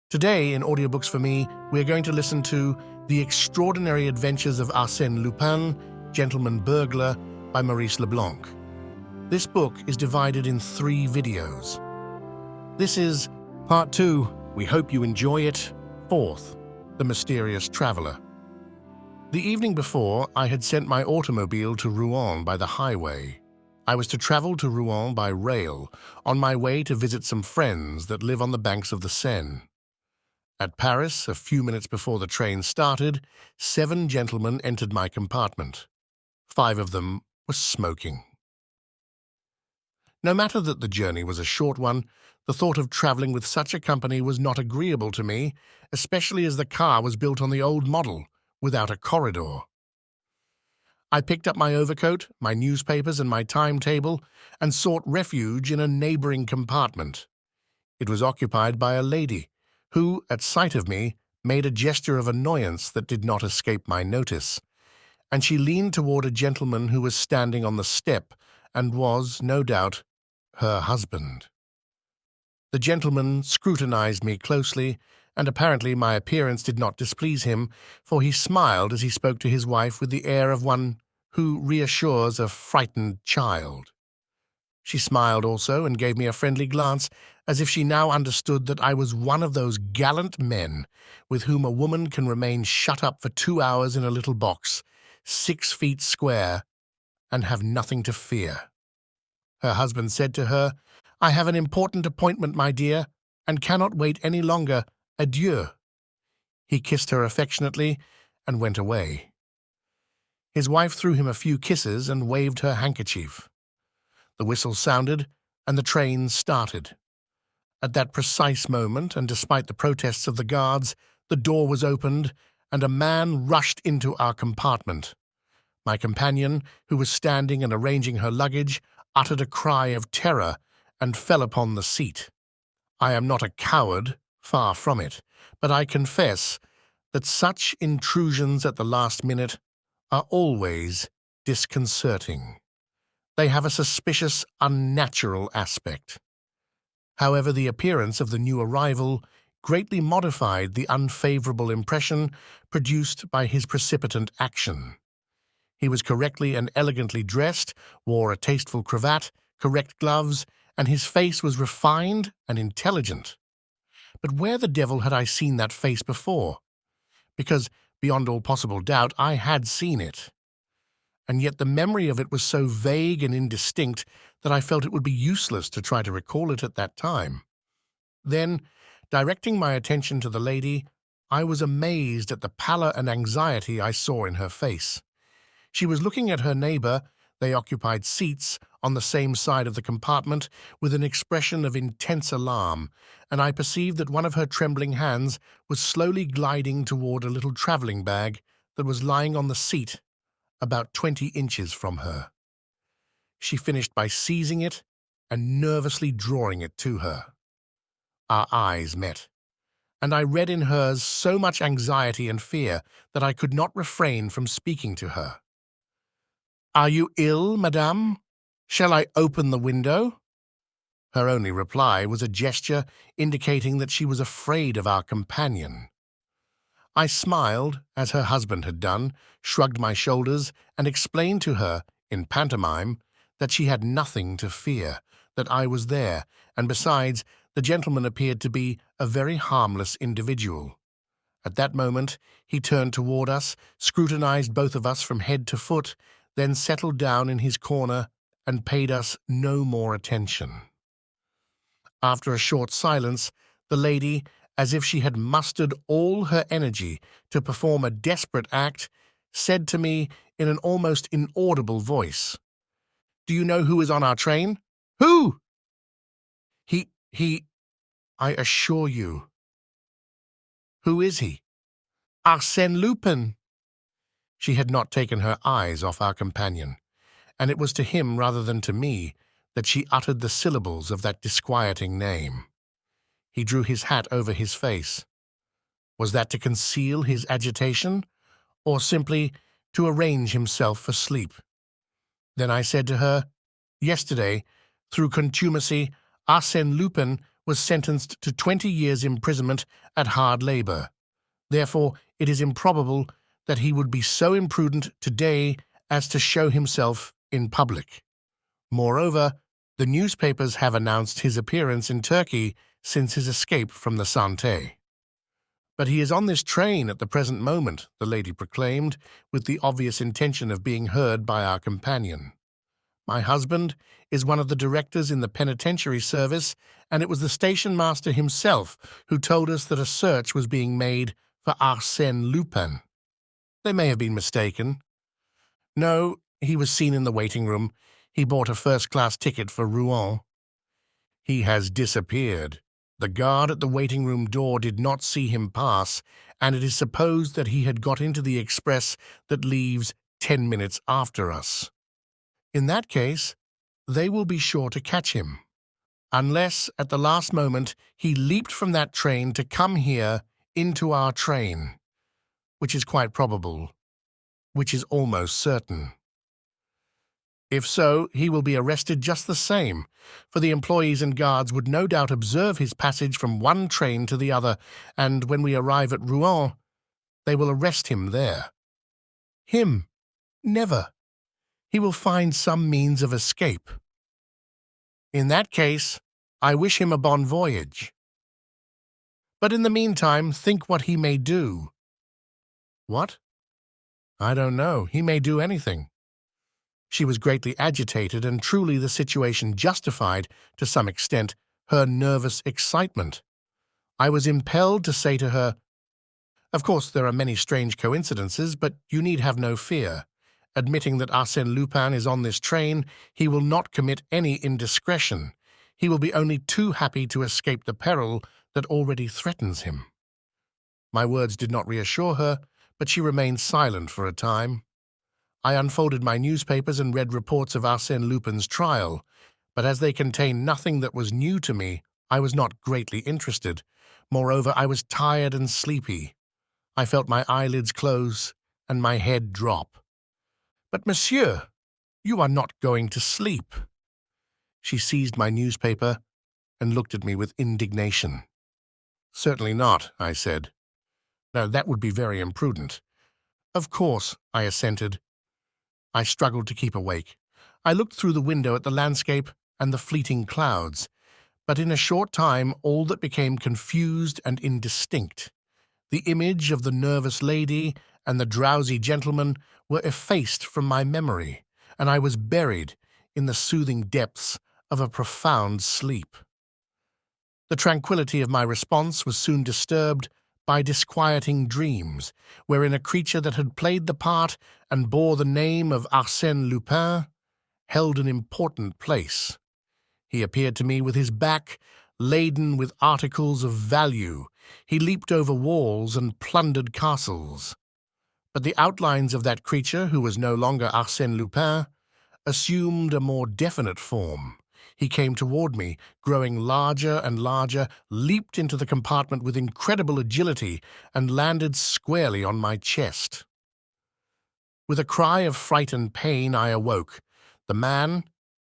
Today, in Audiobooks for Me, we're going to listen to The Extraordinary Adventures of Arsène Lupin, Gentleman-Burglar by Maurice Leblanc. This book is divided in 3 videos. This is Part 2. We hope you enjoy it. 4th, The Mysterious Traveller. The evening before, I had sent my automobile to Rouen by the highway. I was to travel to Rouen by rail, on my way to visit some friends that live on the banks of the Seine. At Paris, a few minutes before the train started, 7 gentlemen entered my compartment. 5 of them were smoking. No matter that the journey was a short one, the thought of traveling with such a company was not agreeable to me, especially as the car was built on the old model, without a corridor. I picked up my overcoat, my newspapers, and my timetable, and sought refuge in a neighboring compartment. It was occupied by a lady, who, at sight of me, made a gesture of annoyance that did not escape my notice, and she leaned toward a gentleman who was standing on the step and was, no doubt, her husband. The gentleman scrutinized me closely, and apparently my appearance did not displease him, for he smiled as he spoke to his wife with the air of one who reassures a frightened child. She smiled also and gave me a friendly glance, as if she now understood that I was one of those gallant men with whom a woman can remain shut up for 2 hours in a little box, 6 feet square, and have nothing to fear. Her husband said to her, "I have an important appointment, my dear, and cannot wait any longer. Adieu." He kissed her affectionately and went away. His wife threw him a few kisses and waved her handkerchief. The whistle sounded, and the train started. At that precise moment, and despite the protests of the guards, the door was opened, and a man rushed into our compartment. My companion, who was standing and arranging her luggage, uttered a cry of terror and fell upon the seat. I am not a coward, far from it, but I confess that such intrusions at the last minute are always disconcerting. They have a suspicious, unnatural aspect. However, the appearance of the new arrival greatly modified the unfavorable impression produced by his precipitant action. He was correctly and elegantly dressed, wore a tasteful cravat, correct gloves, and his face was refined and intelligent. But where the devil had I seen that face before? Because, beyond all possible doubt, I had seen it. And yet the memory of it was so vague and indistinct that I felt it would be useless to try to recall it at that time. Then, directing my attention to the lady, I was amazed at the pallor and anxiety I saw in her face. She was looking at her neighbor. They occupied seats on the same side of the compartment with an expression of intense alarm, and I perceived that one of her trembling hands was slowly gliding toward a little traveling bag that was lying on the seat about 20 inches from her. She finished by seizing it and nervously drawing it to her. Our eyes met, and I read in hers so much anxiety and fear that I could not refrain from speaking to her. "Are you ill, madame? Shall I open the window?" Her only reply was a gesture indicating that she was afraid of our companion. I smiled, as her husband had done, shrugged my shoulders, and explained to her, in pantomime, that she had nothing to fear, that I was there, and besides, the gentleman appeared to be a very harmless individual. At that moment, he turned toward us, scrutinized both of us from head to foot, then settled down in his corner and paid us no more attention. After a short silence, the lady, as if she had mustered all her energy to perform a desperate act, said to me in an almost inaudible voice, "Do you know who is on our train?" "Who?" He, I assure you." "Who is he?" "Arsène Lupin." She had not taken her eyes off our companion, and it was to him rather than to me that she uttered the syllables of that disquieting name. He drew his hat over his face. Was that to conceal his agitation, or simply to arrange himself for sleep? Then I said to her, "Yesterday, through contumacy, Arsène Lupin was sentenced to 20 years imprisonment at hard labor. Therefore, it is improbable that he would be so imprudent today as to show himself in public. Moreover, the newspapers have announced his appearance in Turkey since his escape from the Santé. But he is on this train at the present moment, the lady proclaimed, with the obvious intention of being heard by our companion. My husband is one of the directors in the penitentiary service, and it was the station master himself who told us that a search was being made for Arsène Lupin. They may have been mistaken. No, he was seen in the waiting room. He bought a first-class ticket for Rouen. He has disappeared. The guard at the waiting room door did not see him pass, and it is supposed that he had got into the express that leaves 10 minutes after us. In that case, they will be sure to catch him, unless at the last moment he leaped from that train to come here into our train, which is quite probable, which is almost certain. If so, he will be arrested just the same, for the employees and guards would no doubt observe his passage from one train to the other, and when we arrive at Rouen, they will arrest him there. Him? Never. He will find some means of escape. In that case, I wish him a bon voyage. But in the meantime, think what he may do. What? I don't know. He may do anything. She was greatly agitated, and truly the situation justified, to some extent, her nervous excitement. I was impelled to say to her, "Of course there are many strange coincidences, but you need have no fear. Admitting that Arsène Lupin is on this train, he will not commit any indiscretion. He will be only too happy to escape the peril that already threatens him." My words did not reassure her, but she remained silent for a time. I unfolded my newspapers and read reports of Arsène Lupin's trial, but as they contained nothing that was new to me, I was not greatly interested. Moreover, I was tired and sleepy. I felt my eyelids close and my head drop. "But, monsieur, you are not going to sleep." She seized my newspaper and looked at me with indignation. "Certainly not," I said. "No, that would be very imprudent." "Of course," I assented. I struggled to keep awake. I looked through the window at the landscape and the fleeting clouds, but in a short time all that became confused and indistinct. The image of the nervous lady and the drowsy gentleman were effaced from my memory, and I was buried in the soothing depths of a profound sleep. The tranquillity of my response was soon disturbed by disquieting dreams, wherein a creature that had played the part and bore the name of Arsène Lupin held an important place. He appeared to me with his back laden with articles of value. He leaped over walls and plundered castles. But the outlines of that creature, who was no longer Arsène Lupin, assumed a more definite form. He came toward me, growing larger and larger, leaped into the compartment with incredible agility, and landed squarely on my chest. With a cry of fright and pain, I awoke. The man,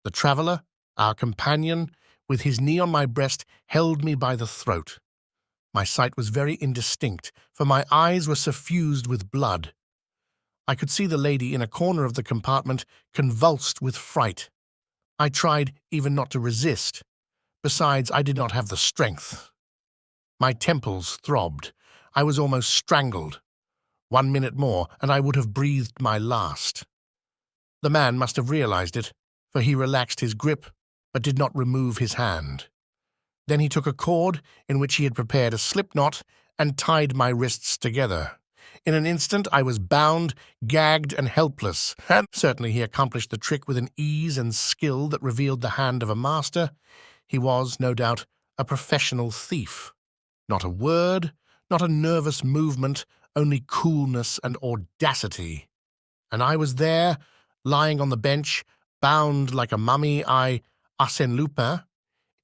the traveller, our companion, with his knee on my breast, held me by the throat. My sight was very indistinct, for my eyes were suffused with blood. I could see the lady in a corner of the compartment, convulsed with fright. I tried even not to resist. Besides, I did not have the strength. My temples throbbed. I was almost strangled. 1 minute more, and I would have breathed my last. The man must have realized it, for he relaxed his grip, but did not remove his hand. Then he took a cord in which he had prepared a slip knot and tied my wrists together. In an instant I was bound, gagged, and helpless, and certainly he accomplished the trick with an ease and skill that revealed the hand of a master. He was, no doubt, a professional thief. Not a word, not a nervous movement, only coolness and audacity. And I was there, lying on the bench, bound like a mummy, Arsène Lupin.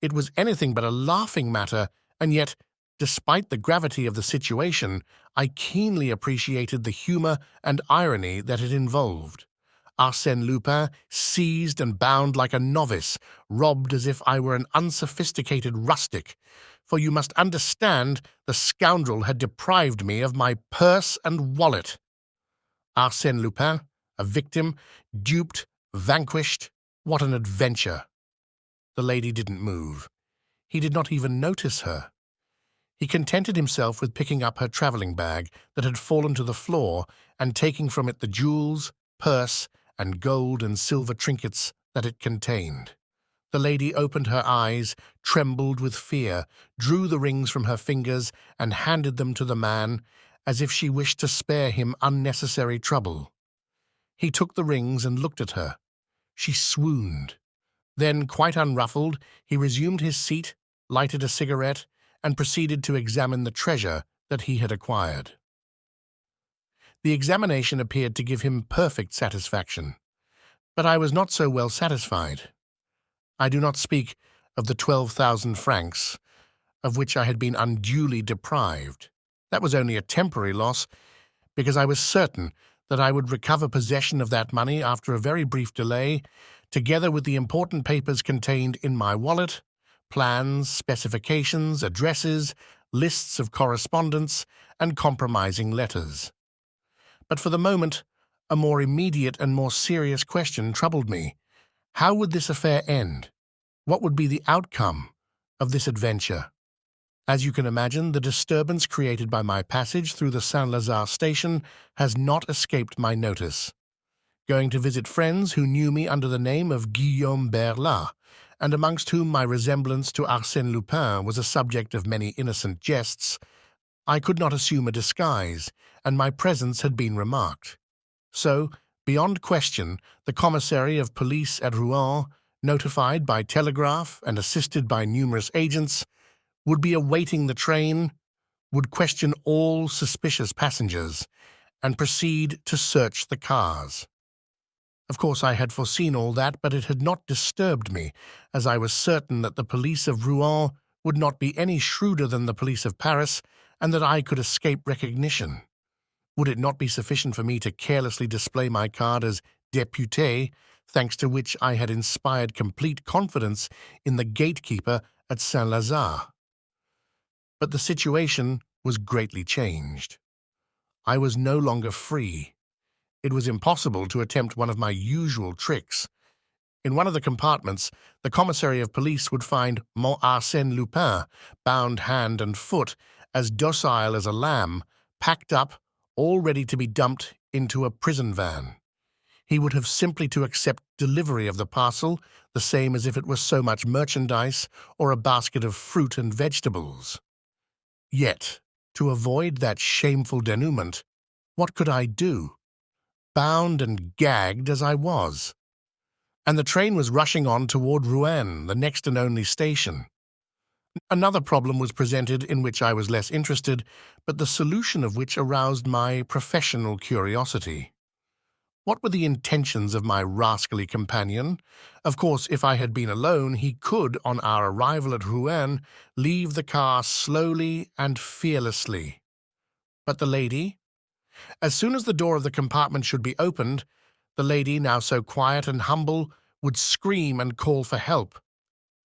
It was anything but a laughing matter, and yet, despite the gravity of the situation, I keenly appreciated the humor and irony that it involved. Arsène Lupin, seized and bound like a novice, robbed as if I were an unsophisticated rustic. For you must understand, the scoundrel had deprived me of my purse and wallet. Arsène Lupin, a victim, duped, vanquished. What an adventure! The lady didn't move. He did not even notice her. He contented himself with picking up her travelling bag that had fallen to the floor and taking from it the jewels, purse, and gold and silver trinkets that it contained. The lady opened her eyes, trembled with fear, drew the rings from her fingers, and handed them to the man, as if she wished to spare him unnecessary trouble. He took the rings and looked at her. She swooned. Then, quite unruffled, he resumed his seat, lighted a cigarette, and proceeded to examine the treasure that he had acquired. The examination appeared to give him perfect satisfaction, but I was not so well satisfied. I do not speak of the 12,000 francs, of which I had been unduly deprived. That was only a temporary loss, because I was certain that I would recover possession of that money after a very brief delay, together with the important papers contained in my wallet, plans, specifications, addresses, lists of correspondence, and compromising letters. But for the moment, a more immediate and more serious question troubled me. How would this affair end? What would be the outcome of this adventure? As you can imagine, the disturbance created by my passage through the Saint-Lazare station has not escaped my notice. Going to visit friends who knew me under the name of Gentleman-Burglar, and amongst whom my resemblance to Arsène Lupin was a subject of many innocent jests, I could not assume a disguise, and my presence had been remarked. So, beyond question, the commissary of police at Rouen, notified by telegraph and assisted by numerous agents, would be awaiting the train, would question all suspicious passengers, and proceed to search the cars. Of course, I had foreseen all that, but it had not disturbed me, as I was certain that the police of Rouen would not be any shrewder than the police of Paris, and that I could escape recognition. Would it not be sufficient for me to carelessly display my card as député, thanks to which I had inspired complete confidence in the gatekeeper at Saint-Lazare? But the situation was greatly changed. I was no longer free. It was impossible to attempt one of my usual tricks. In one of the compartments, the commissary of police would find mon Arsène Lupin, bound hand and foot, as docile as a lamb, packed up, all ready to be dumped into a prison van. He would have simply to accept delivery of the parcel, the same as if it was so much merchandise or a basket of fruit and vegetables. Yet, to avoid that shameful denouement, what could I do? Bound and gagged as I was. And the train was rushing on toward Rouen, the next and only station. Another problem was presented in which I was less interested, but the solution of which aroused my professional curiosity. What were the intentions of my rascally companion? Of course, if I had been alone, he could, on our arrival at Rouen, leave the car slowly and fearlessly. But the lady? As soon as the door of the compartment should be opened, the lady, now so quiet and humble, would scream and call for help.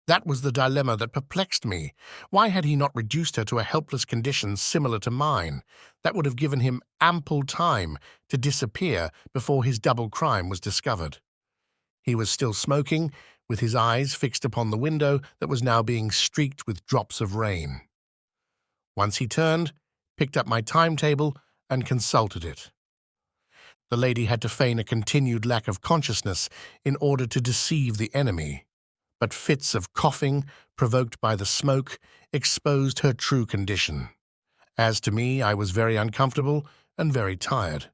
That was the dilemma that perplexed me. Why had he not reduced her to a helpless condition similar to mine? That would have given him ample time to disappear before his double crime was discovered. He was still smoking, with his eyes fixed upon the window that was now being streaked with drops of rain. Once he turned, picked up my timetable, and consulted it. The lady had to feign a continued lack of consciousness in order to deceive the enemy, but fits of coughing, provoked by the smoke, exposed her true condition. As to me, I was very uncomfortable and very tired,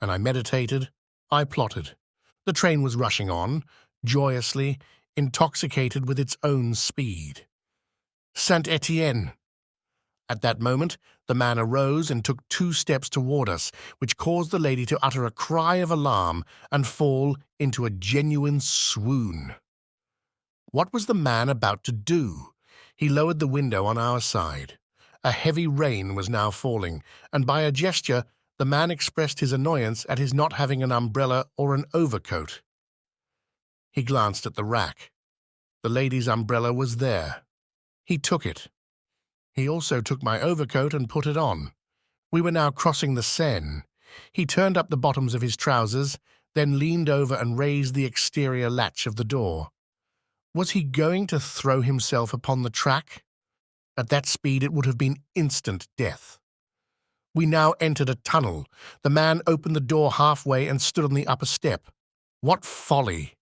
and I meditated, I plotted. The train was rushing on, joyously, intoxicated with its own speed. Saint-Étienne! At that moment, the man arose and took 2 steps toward us, which caused the lady to utter a cry of alarm and fall into a genuine swoon. What was the man about to do? He lowered the window on our side. A heavy rain was now falling, and by a gesture, The man expressed his annoyance at his not having an umbrella or an overcoat. He glanced at the rack. The lady's umbrella was there. He took it. He also took my overcoat and put it on. We were now crossing the Seine. He turned up the bottoms of his trousers, then leaned over and raised the exterior latch of the door. Was he going to throw himself upon the track? At that speed it would have been instant death. We now entered a tunnel. The man opened the door halfway and stood on the upper step. What folly!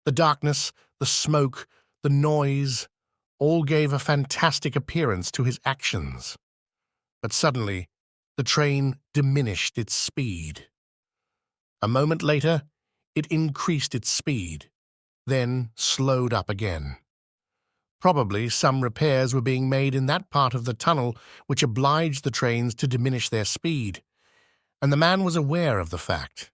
The darkness, the smoke, the noise, all gave a fantastic appearance to his actions. But suddenly, the train diminished its speed. A moment later, it increased its speed, then slowed up again. Probably some repairs were being made in that part of the tunnel which obliged the trains to diminish their speed, and the man was aware of the fact.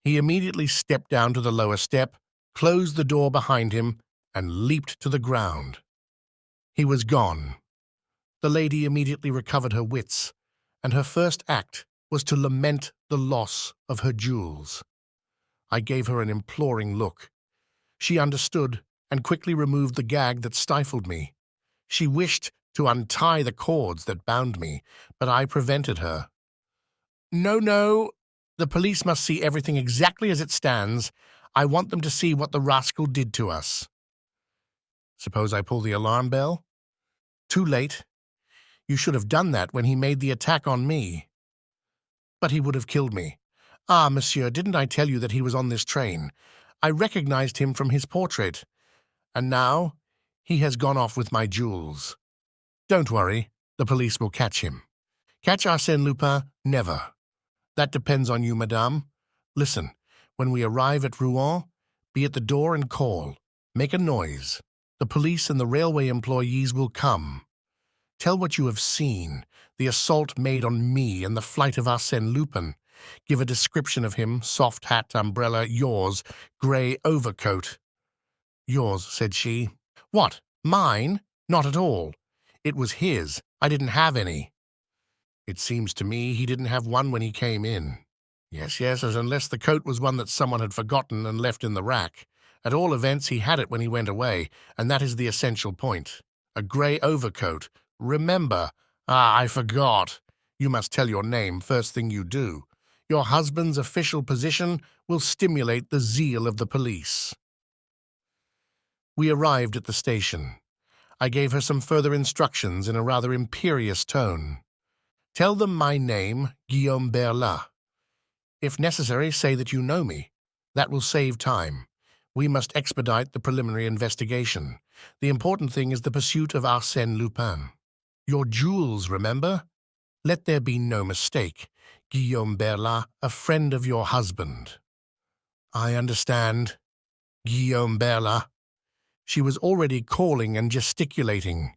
He immediately stepped down to the lower step, closed the door behind him, and leaped to the ground. He was gone. The lady immediately recovered her wits, and her first act was to lament the loss of her jewels. I gave her an imploring look. She understood and quickly removed the gag that stifled me. She wished to untie the cords that bound me, but I prevented her. No, no, the police must see everything exactly as it stands. I want them to see what the rascal did to us. Suppose I pull the alarm bell? Too late. You should have done that when he made the attack on me. But he would have killed me. Ah, monsieur, didn't I tell you that he was on this train? I recognized him from his portrait. And now he has gone off with my jewels. Don't worry, the police will catch him. Catch Arsène Lupin? Never. That depends on you, madame. Listen, when we arrive at Rouen, be at the door and call. Make a noise. The police and the railway employees will come. Tell what you have seen, the assault made on me and the flight of Arsène Lupin. Give a description of him, soft hat, umbrella, yours, grey overcoat. Yours, said she. What, mine? Not at all. It was his. I didn't have any. It seems to me he didn't have one when he came in. Yes, as unless the coat was one that someone had forgotten and left in the rack. At all events, he had it when he went away, and that is the essential point. A grey overcoat. Remember. Ah, I forgot. You must tell your name first thing you do. Your husband's official position will stimulate the zeal of the police. We arrived at the station. I gave her some further instructions in a rather imperious tone. Tell them my name, Gentleman-Burglar. If necessary, say that you know me. That will save time. We must expedite the preliminary investigation. The important thing is the pursuit of Arsène Lupin. Your jewels, remember? Let there be no mistake. Gentleman-Burglar, a friend of your husband. I understand. Gentleman-Burglar. She was already calling and gesticulating.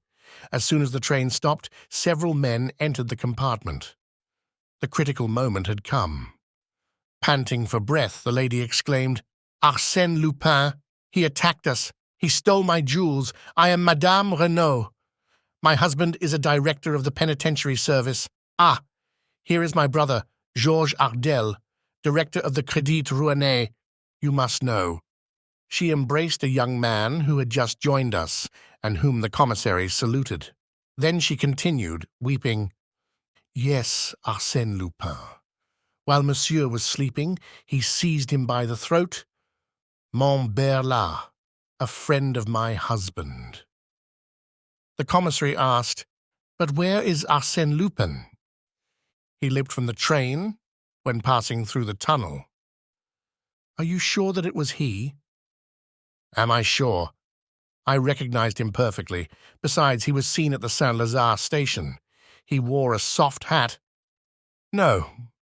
As soon as the train stopped, several men entered the compartment. The critical moment had come. Panting for breath, the lady exclaimed, Arsène Lupin! He attacked us! He stole my jewels! I am Madame Renaud! My husband is a director of the penitentiary service. Ah! Here is my brother, Georges Ardel, director of the Crédit Rouennais. You must know. She embraced a young man who had just joined us, and whom the commissary saluted. Then she continued, weeping, Yes, Arsène Lupin. While monsieur was sleeping, he seized him by the throat. Mon Burglar, a friend of my husband. The commissary asked, But where is Arsène Lupin? He leaped from the train when passing through the tunnel. Are you sure that it was he? Am I sure? I recognized him perfectly. Besides, he was seen at the Saint-Lazare station. He wore a soft hat. No,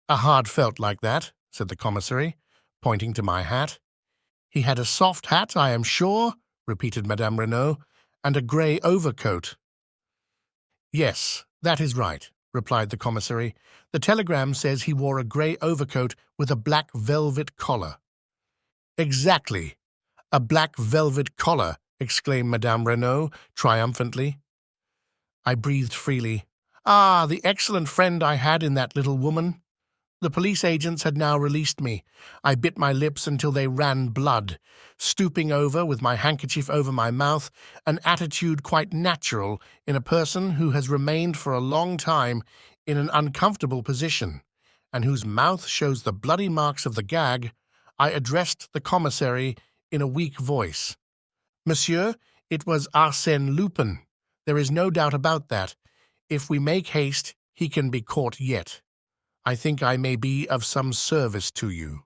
a hard felt like that, said the commissary, pointing to my hat. He had a soft hat, I am sure, repeated Madame Renaud, and a grey overcoat. Yes, that is right, replied the commissary. The telegram says he wore a grey overcoat with a black velvet collar. Exactly. A black velvet collar, exclaimed Madame Renaud triumphantly. I breathed freely. Ah, the excellent friend I had in that little woman. The police agents had now released me. I bit my lips until they ran blood, stooping over with my handkerchief over my mouth, an attitude quite natural in a person who has remained for a long time in an uncomfortable position, and whose mouth shows the bloody marks of the gag. I addressed the commissary in a weak voice. Monsieur, it was Arsène Lupin. There is no doubt about that. If we make haste, he can be caught yet. I think I may be of some service to you.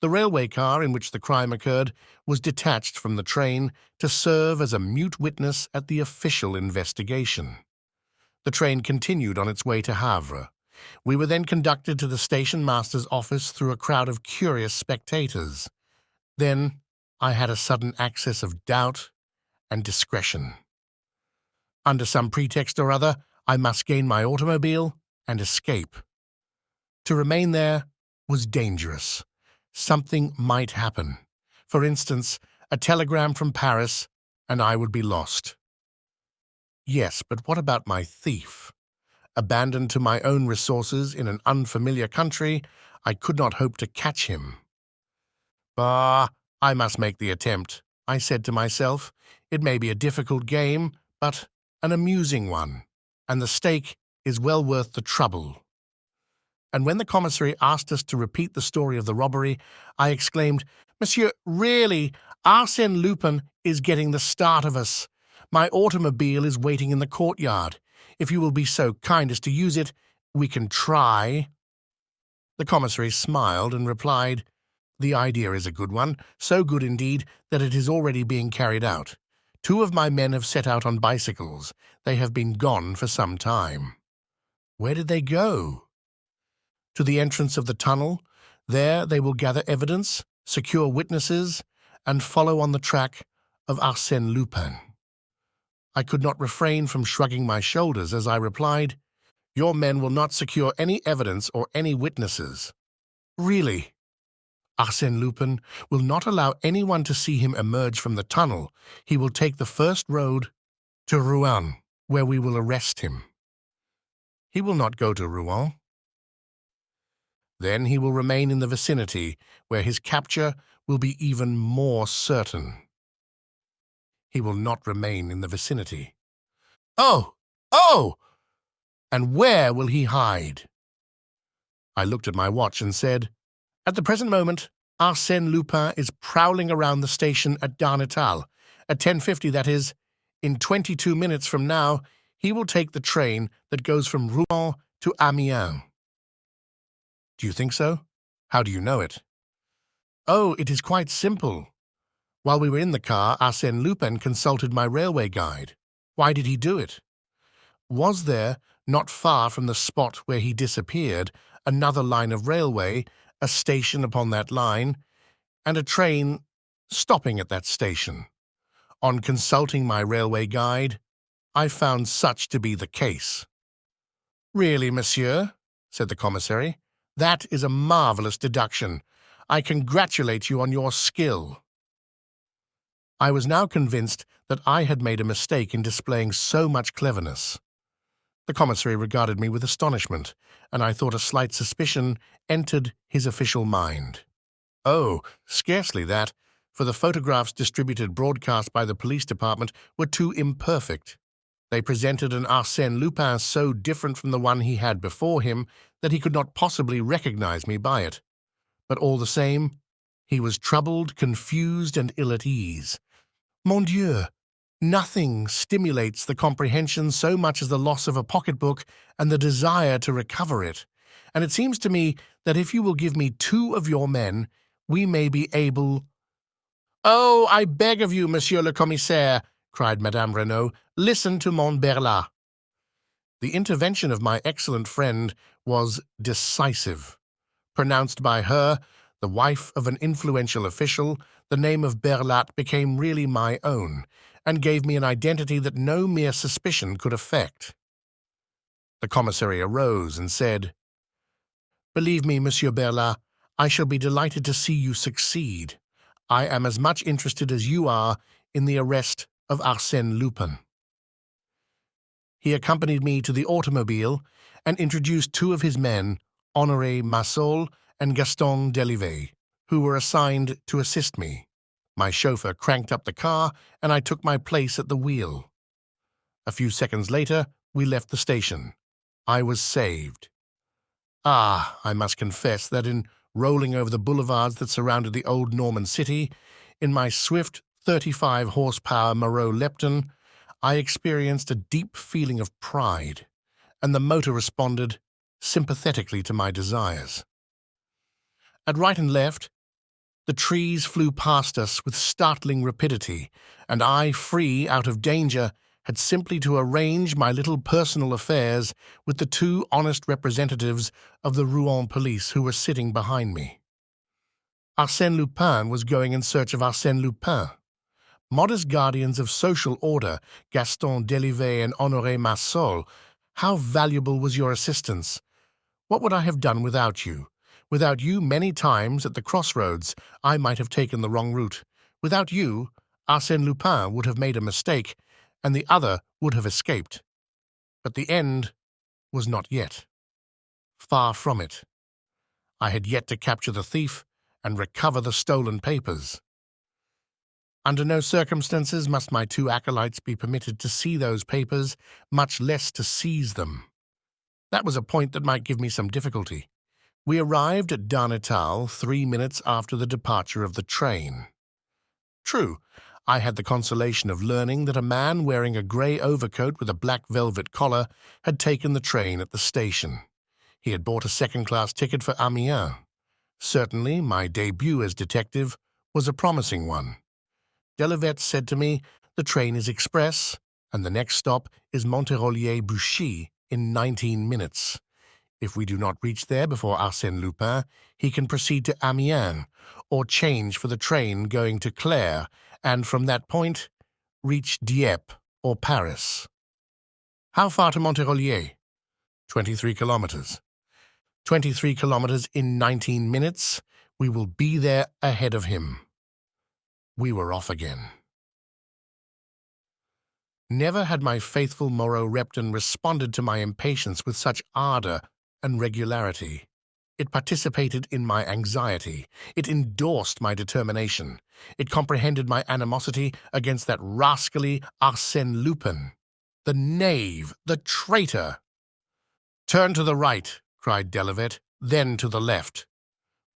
The railway car in which the crime occurred was detached from the train to serve as a mute witness at the official investigation. The train continued on its way to Havre. We were then conducted to the station master's office through a crowd of curious spectators. Then I had a sudden access of doubt and discretion. Under some pretext or other, I must gain my automobile and escape. To remain there was dangerous. Something might happen. For instance, a telegram from Paris, and I would be lost. Yes, but what about my thief? Abandoned to my own resources in an unfamiliar country, I could not hope to catch him. Bah, I must make the attempt, I said to myself. It may be a difficult game, but an amusing one, and the stake is well worth the trouble. And when the commissary asked us to repeat the story of the robbery, I exclaimed, Monsieur, really, Arsène Lupin is getting the start of us. My automobile is waiting in the courtyard. If you will be so kind as to use it, we can try. The commissary smiled and replied, The idea is a good one, so good indeed that it is already being carried out. 2 of my men have set out on bicycles. They have been gone for some time. Where did they go? To the entrance of the tunnel. There they will gather evidence, secure witnesses, and follow on the track of Arsène Lupin. I could not refrain from shrugging my shoulders as I replied, Your men will not secure any evidence or any witnesses. Really? Arsène Lupin will not allow anyone to see him emerge from the tunnel. He will take the first road to Rouen, where we will arrest him. He will not go to Rouen. Then he will remain in the vicinity, where his capture will be even more certain. He will not remain in the vicinity. Oh! Oh! And where will he hide? I looked at my watch and said, At the present moment, Arsène Lupin is prowling around the station at Darnétal. At 10:50, that is, in 22 minutes from now, he will take the train that goes from Rouen to Amiens. Do you think so? How do you know it? Oh, it is quite simple. While we were in the car, Arsène Lupin consulted my railway guide. Why did he do it? Was there, not far from the spot where he disappeared, another line of railway, a station upon that line, and a train stopping at that station? On consulting my railway guide, I found such to be the case. Really, monsieur, said the commissary, that is a marvelous deduction. I congratulate you on your skill. I was now convinced that I had made a mistake in displaying so much cleverness. The commissary regarded me with astonishment, and I thought a slight suspicion entered his official mind. Oh, scarcely that, for the photographs distributed broadcast by the police department were too imperfect. They presented an Arsène Lupin so different from the one he had before him that he could not possibly recognize me by it. But all the same, he was troubled, confused, and ill at ease. Mon Dieu! Nothing stimulates the comprehension so much as the loss of a pocketbook and the desire to recover it. And it seems to me that if you will give me 2 of your men, we may be able— Oh, I beg of you, Monsieur le Commissaire, cried Madame Renaud, listen to mon Berla. The intervention of my excellent friend was decisive. Pronounced by her, the wife of an influential official, the name of Berlat became really my own, and gave me an identity that no mere suspicion could affect. The commissary arose and said, Believe me, Monsieur Berlat, I shall be delighted to see you succeed. I am as much interested as you are in the arrest of Arsène Lupin. He accompanied me to the automobile and introduced two of his men, Honoré Massol and Gaston Delivet, who were assigned to assist me. My chauffeur cranked up the car, and I took my place at the wheel. A few seconds later, we left the station. I was saved. I must confess that in rolling over the boulevards that surrounded the old Norman city, in my swift 35-horsepower Moreau Lepton, I experienced a deep feeling of pride, and the motor responded sympathetically to my desires. At right and left, the trees flew past us with startling rapidity, and I, free, out of danger, had simply to arrange my little personal affairs with the two honest representatives of the Rouen police who were sitting behind me. Arsène Lupin was going in search of Arsène Lupin. Modest guardians of social order, Gaston Delivet and Honoré Massol, how valuable was your assistance? What would I have done without you? Without you, many times at the crossroads, I might have taken the wrong route. Without you, Arsène Lupin would have made a mistake, and the other would have escaped. But the end was not yet. Far from it. I had yet to capture the thief and recover the stolen papers. Under no circumstances must my two acolytes be permitted to see those papers, much less to seize them. That was a point that might give me some difficulty. We arrived at Darnétal 3 minutes after the departure of the train. True, I had the consolation of learning that a man wearing a grey overcoat with a black velvet collar had taken the train at the station. He had bought a second-class ticket for Amiens. Certainly, my debut as detective was a promising one. Delivet said to me, "The train is express, and the next stop is Monterolier-Bouchy in 19 minutes. If we do not reach there before Arsène Lupin, he can proceed to Amiens, or change for the train going to Clare, and from that point, reach Dieppe or Paris." "How far to Monterolier?" 23 kilometers. 23 kilometers in 19 minutes. We will be there ahead of him. We were off again. Never had my faithful Moreau Repton responded to my impatience with such ardor and regularity. It participated in my anxiety. It endorsed my determination. It comprehended my animosity against that rascally Arsène Lupin. The knave, the traitor! "Turn to the right," cried Delivet, "then to the left."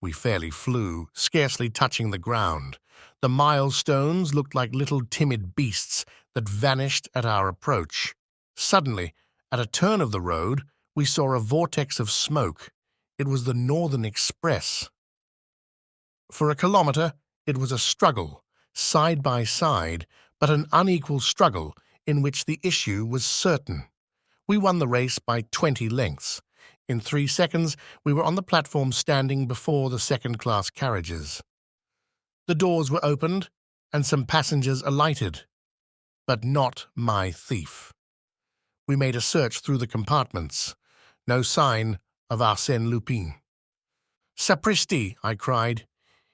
We fairly flew, scarcely touching the ground. The milestones looked like little timid beasts that vanished at our approach. Suddenly, at a turn of the road, we saw a vortex of smoke. It was the Northern Express. For a kilometre, it was a struggle, side by side, but an unequal struggle in which the issue was certain. We won the race by 20 lengths. In 3 seconds, we were on the platform standing before the second-class carriages. The doors were opened, and some passengers alighted. But not my thief. We made a search through the compartments. No sign of Arsène Lupin. "Sapristi!" I cried.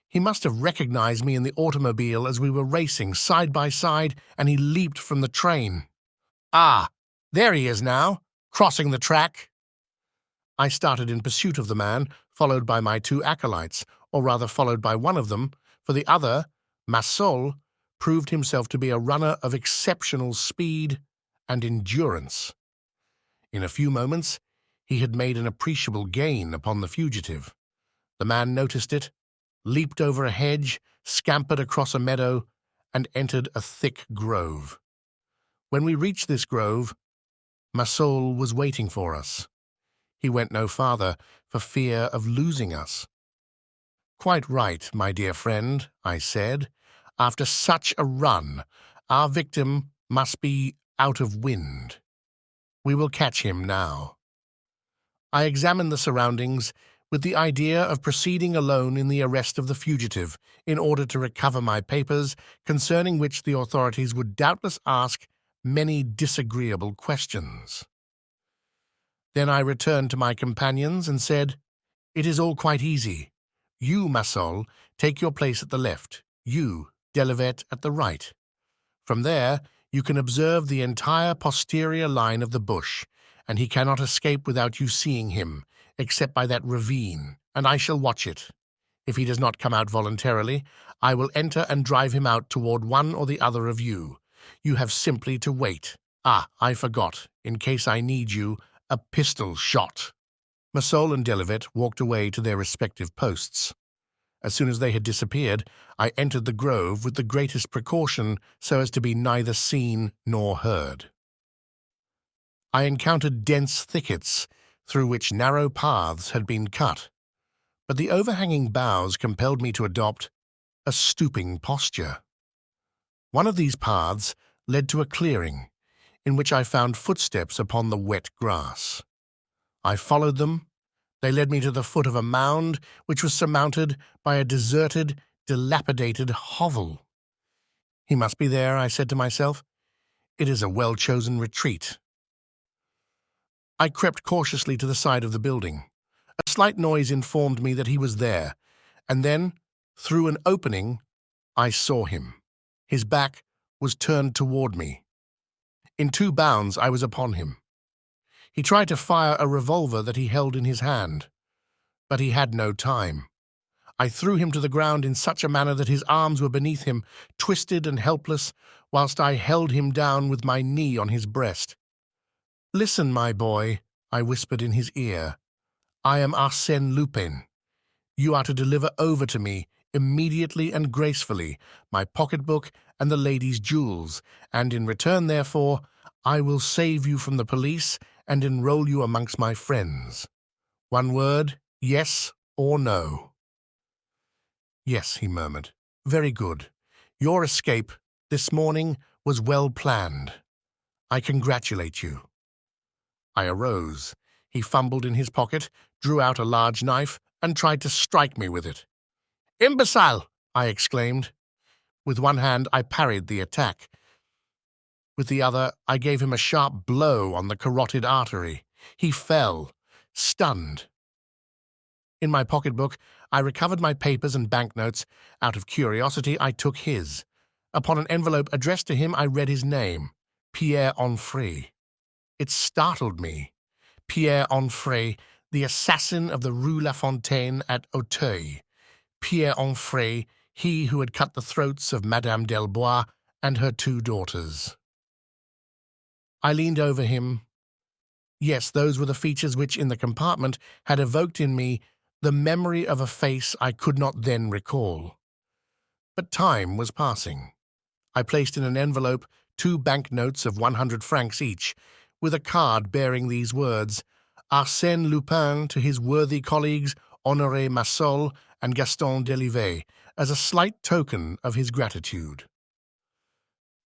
He must have recognized me in the automobile as we were racing side by side, and he leaped from the train. "Ah, there he is now, crossing the track." I started in pursuit of the man, followed by my two acolytes, or rather followed by one of them, for the other, Massol, proved himself to be a runner of exceptional speed and endurance. In a few moments, he had made an appreciable gain upon the fugitive. The man noticed it, leaped over a hedge, scampered across a meadow, and entered a thick grove. When we reached this grove, Massol was waiting for us. He went no farther for fear of losing us. "Quite right, my dear friend," I said. "After such a run, our victim must be out of wind. We will catch him now." I examined the surroundings with the idea of proceeding alone in the arrest of the fugitive in order to recover my papers, concerning which the authorities would doubtless ask many disagreeable questions. Then I returned to my companions and said, "It is all quite easy. You, Massol, take your place at the left. You, Delivet, at the right. From there, You can observe the entire posterior line of the bush, and he cannot escape without you seeing him, except by that ravine, and I shall watch it. If he does not come out voluntarily, I will enter and drive him out toward one or the other of you. You have simply to wait. Ah, I forgot, in case I need you, a pistol shot." Massol and Delivet walked away to their respective posts. As soon as they had disappeared, I entered the grove with the greatest precaution so as to be neither seen nor heard. I encountered dense thickets through which narrow paths had been cut, but the overhanging boughs compelled me to adopt a stooping posture. One of these paths led to a clearing, in which I found footsteps upon the wet grass. I followed them. They led me to the foot of a mound which was surmounted by a deserted, dilapidated hovel. "He must be there," I said to myself. "It is a well-chosen retreat." I crept cautiously to the side of the building. A slight noise informed me that he was there, and then, through an opening, I saw him. His back was turned toward me. In 2 bounds I was upon him. He tried to fire a revolver that he held in his hand, but he had no time. I threw him to the ground in such a manner that his arms were beneath him, twisted and helpless, whilst I held him down with my knee on his breast. "Listen, my boy," I whispered in his ear. "I am Arsène Lupin. You are to deliver over to me, immediately and gracefully, my pocketbook and the lady's jewels, and in return therefore, I will save you from the police and enroll you amongst my friends. One word, yes or no." "Yes," he murmured. "Very good. Your escape this morning was well planned. I congratulate you." I arose. He fumbled in his pocket, drew out a large knife, and tried to strike me with it. "Imbecile!" I exclaimed. With one hand I parried the attack. With the other I gave him a sharp blow on the carotid artery. He fell, stunned. In my pocketbook I recovered my papers and banknotes. Out of curiosity I took his. Upon an envelope addressed to him I read his name, Pierre Onfray. It startled me. Pierre Onfray, the assassin of the Rue La Fontaine at Auteuil. Pierre Onfray, he who had cut the throats of Madame Delbois and her 2 daughters. I leaned over him. Yes, those were the features which, in the compartment, had evoked in me the memory of a face I could not then recall. But time was passing. I placed in an envelope 2 banknotes of 100 francs each, with a card bearing these words, "Arsène Lupin to his worthy colleagues Honoré Massol and Gaston Delivet, as a slight token of his gratitude."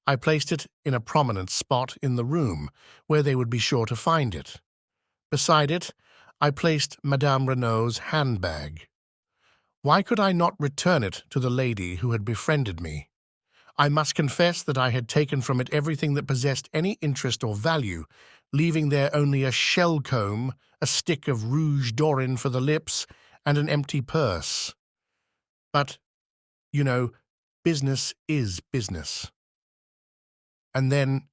I placed it in a prominent spot in the room, where they would be sure to find it. Beside it, I placed Madame Renaud's handbag. Why could I not return it to the lady who had befriended me? I must confess that I had taken from it everything that possessed any interest or value, leaving there only a shell comb, a stick of rouge d'orin for the lips, and an empty purse. But, you know, business is business. And then,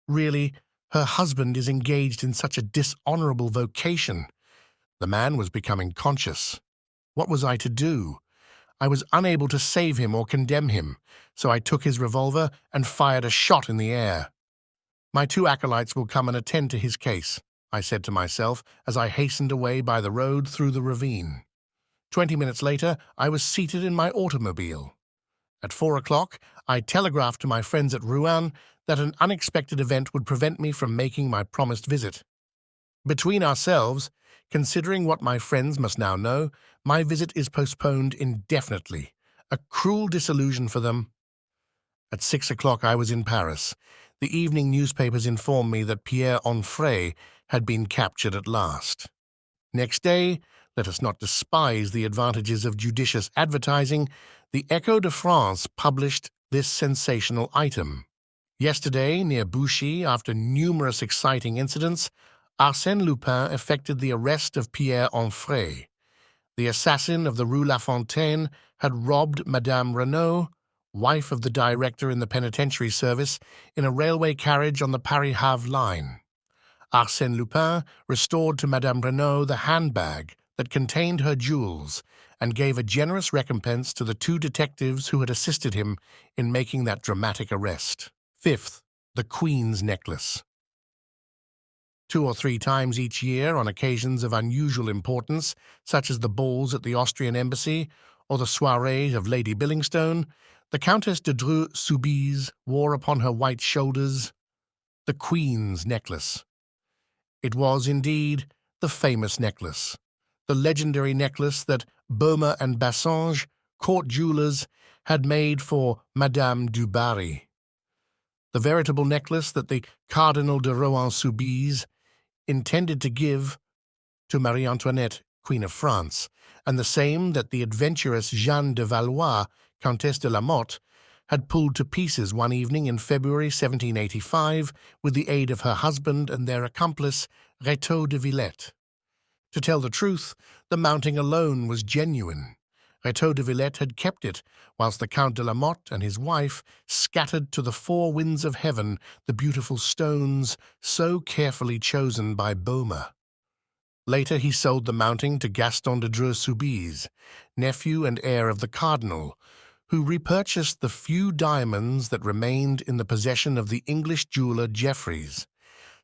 really, her husband is engaged in such a dishonorable vocation. The man was becoming conscious. What was I to do? I was unable to save him or condemn him, so I took his revolver and fired a shot in the air. "My 2 acolytes will come and attend to his case," I said to myself as I hastened away by the road through the ravine. 20 minutes later, I was seated in my automobile. At 4 o'clock, I telegraphed to my friends at Rouen that an unexpected event would prevent me from making my promised visit. Between ourselves, considering what my friends must now know, my visit is postponed indefinitely, a cruel disillusion for them. At 6 o'clock I was in Paris. The evening newspapers informed me that Pierre Onfray had been captured at last. Next day, let us not despise the advantages of judicious advertising, the Echo de France published this sensational item. Yesterday, near Bouchy, after numerous exciting incidents, Arsène Lupin effected the arrest of Pierre Onfray. The assassin of the Rue La Fontaine had robbed Madame Renaud wife of the director in the penitentiary service, in a railway carriage on the Paris-Havre line. Arsène Lupin restored to Madame Renaud the handbag that contained her jewels and gave a generous recompense to the two detectives who had assisted him in making that dramatic arrest. Fifth, the Queen's necklace. 2 or 3 times each year, on occasions of unusual importance, such as the balls at the Austrian embassy or the soirées of Lady Billingstone, the Countess de Dreux-Soubise wore upon her white shoulders the Queen's necklace. It was, indeed, the famous necklace, the legendary necklace that Baume and Bassange, court jewellers, had made for Madame du Barry. The veritable necklace that the Cardinal de Rohan-Soubise intended to give to Marie Antoinette, Queen of France, and the same that the adventurous Jeanne de Valois, Countess de la Motte, had pulled to pieces one evening in February 1785 with the aid of her husband and their accomplice, Rétaux de Villette. To tell the truth, the mounting alone was genuine. Rétaux de Villette had kept it, whilst the Count de la Motte and his wife scattered to the 4 winds of heaven the beautiful stones so carefully chosen by Baume. Later he sold the mounting to Gaston de Dreux-Soubise, nephew and heir of the Cardinal, who repurchased the few diamonds that remained in the possession of the English jeweller Jeffreys,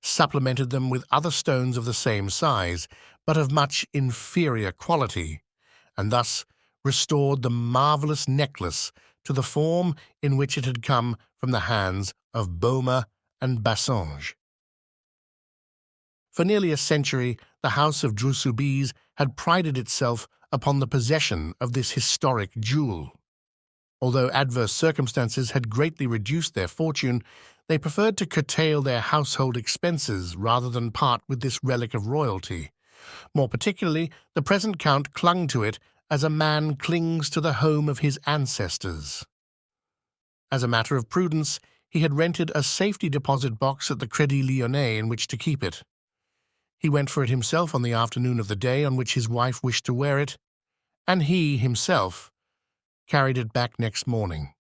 supplemented them with other stones of the same size, but of much inferior quality, and thus restored the marvellous necklace to the form in which it had come from the hands of Baume and Bassange. For nearly a century, the House of Dreux-Soubise had prided itself upon the possession of this historic jewel. Although adverse circumstances had greatly reduced their fortune, they preferred to curtail their household expenses rather than part with this relic of royalty. More particularly, the present Count clung to it as a man clings to the home of his ancestors. As a matter of prudence, he had rented a safety deposit box at the Crédit Lyonnais in which to keep it. He went for it himself on the afternoon of the day on which his wife wished to wear it, and he, himself, carried it back next morning.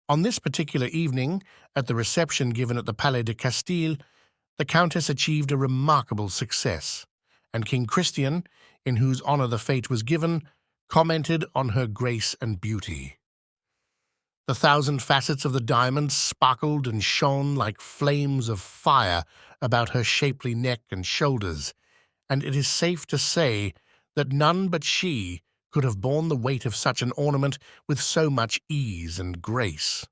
On this particular evening, at the reception given at the Palais de Castille, the Countess achieved a remarkable success, and King Christian, in whose honour the fete was given, commented on her grace and beauty. The 1,000 facets of the diamond sparkled and shone like flames of fire about her shapely neck and shoulders, and it is safe to say that none but she could have borne the weight of such an ornament with so much ease and grace.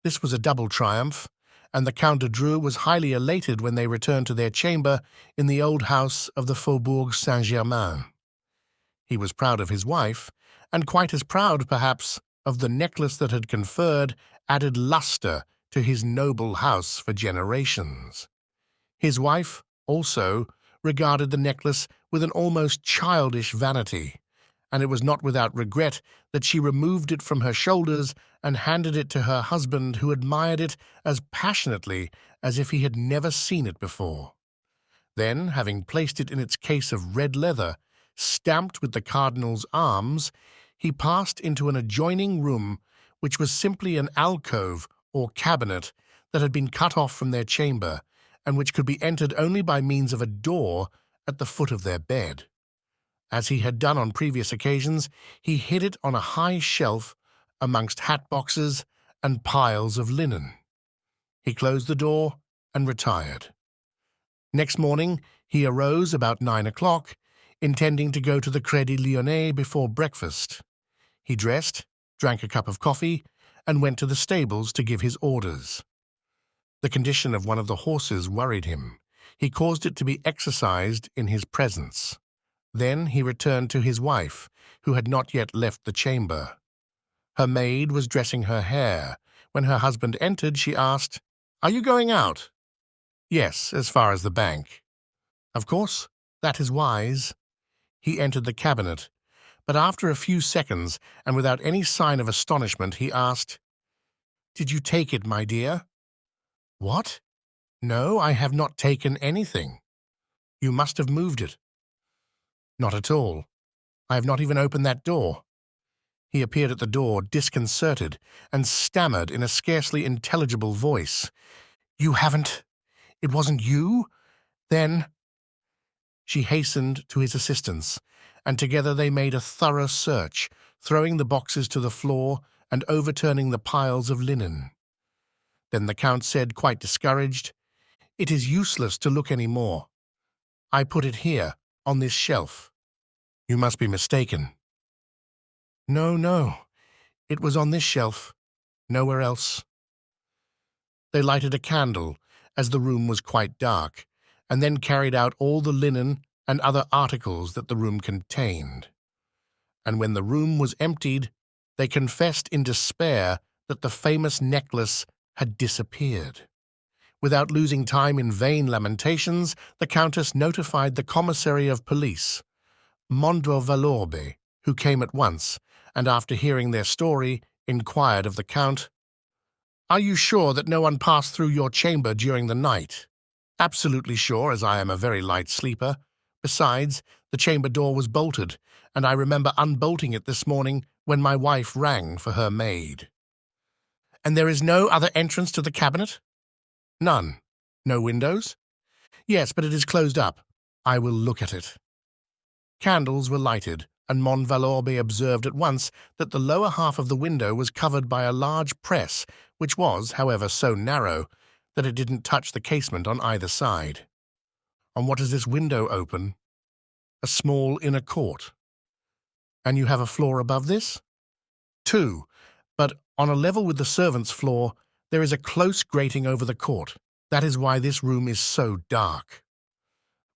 This was a double triumph, and the Count de Dreux was highly elated when they returned to their chamber in the old house of the Faubourg Saint-Germain. He was proud of his wife, and quite as proud, perhaps, of the necklace that had conferred added lustre to his noble house for generations. His wife, also, regarded the necklace with an almost childish vanity, and it was not without regret that she removed it from her shoulders and handed it to her husband, who admired it as passionately as if he had never seen it before. Then, having placed it in its case of red leather, stamped with the cardinal's arms, he passed into an adjoining room, which was simply an alcove or cabinet that had been cut off from their chamber, and which could be entered only by means of a door at the foot of their bed. As he had done on previous occasions, he hid it on a high shelf amongst hat-boxes and piles of linen. He closed the door and retired. Next morning he arose about 9 o'clock, intending to go to the Crédit Lyonnais before breakfast. He dressed, drank a cup of coffee, and went to the stables to give his orders. The condition of one of the horses worried him. He caused it to be exercised in his presence. Then he returned to his wife, who had not yet left the chamber. Her maid was dressing her hair. When her husband entered, she asked, "Are you going out?" "Yes, as far as the bank." "Of course, that is wise." He entered the cabinet, but after a few seconds, and without any sign of astonishment, he asked, "Did you take it, my dear?" "What? No, I have not taken anything." "You must have moved it." "Not at all. I have not even opened that door." He appeared at the door, disconcerted, and stammered in a scarcely intelligible voice. "You haven't? It wasn't you? Then—" She hastened to his assistance, and together they made a thorough search, throwing the boxes to the floor and overturning the piles of linen. Then the Count said, quite discouraged, "It is useless to look any more. I put it here, on this shelf." "You must be mistaken." "No, no. It was on this shelf. Nowhere else." They lighted a candle, as the room was quite dark, and then carried out all the linen and other articles that the room contained. And when the room was emptied, they confessed in despair that the famous necklace had disappeared. Without losing time in vain lamentations, the Countess notified the commissary of police, Montalvalorbe, who came at once, and after hearing their story, inquired of the Count, "Are you sure that no one passed through your chamber during the night?" "Absolutely sure, as I am a very light sleeper. Besides, the chamber door was bolted, and I remember unbolting it this morning when my wife rang for her maid." "And there is no other entrance to the cabinet?" "None." "No windows?" "Yes, but it is closed up. I will look at it." Candles were lighted, and Montalvalorbe observed at once that the lower half of the window was covered by a large press, which was, however, so narrow that it didn't touch the casement on either side. "On what does this window open?" "A small inner court." "And you have a floor above this?" "Two, but on a level with the servants' floor there is a close grating over the court. That is why this room is so dark."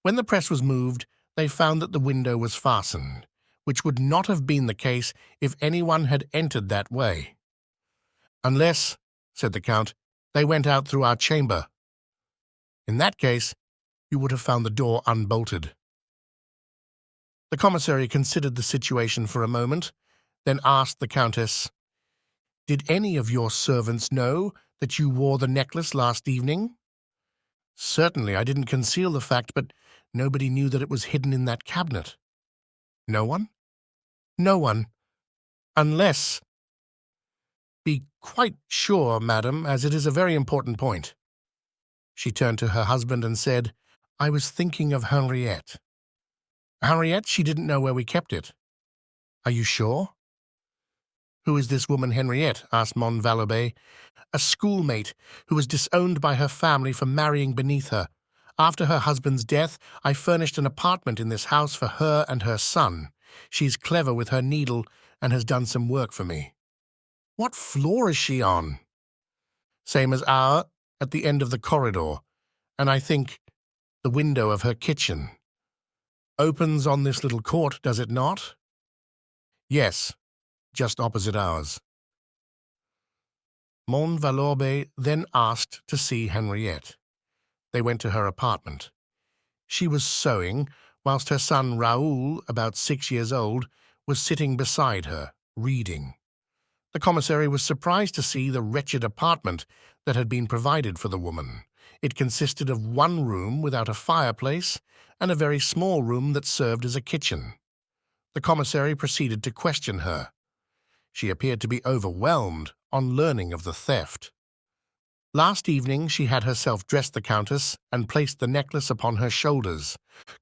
When the press was moved, they found that the window was fastened, which would not have been the case if anyone had entered that way. "Unless," said the Count, "they went out through our chamber. In that case, you would have found the door unbolted." The commissary considered the situation for a moment, then asked the Countess, "Did any of your servants know that you wore the necklace last evening?" "Certainly, I didn't conceal the fact, but nobody knew that it was hidden in that cabinet." "No one?" "No one. Unless—" "Be quite sure, madam, as it is a very important point." She turned to her husband and said, "I was thinking of Henriette." "Henriette? She didn't know where we kept it." "Are you sure?" "Who is this woman Henriette?" asked Montalvalorbe. "A schoolmate who was disowned by her family for marrying beneath her. After her husband's death, I furnished an apartment in this house for her and her son. She's clever with her needle and has done some work for me." "What floor is she on?" "Same as our, at the end of the corridor, and I think the window of her kitchen." "Opens on this little court, does it not?" "Yes, just opposite ours." Montalvalorbe then asked to see Henriette. They went to her apartment. She was sewing, whilst her son Raoul, about 6 years old, was sitting beside her, reading. The commissary was surprised to see the wretched apartment that had been provided for the woman. It consisted of one room without a fireplace and a very small room that served as a kitchen. The commissary proceeded to question her. She appeared to be overwhelmed on learning of the theft. Last evening she had herself dressed the Countess and placed the necklace upon her shoulders.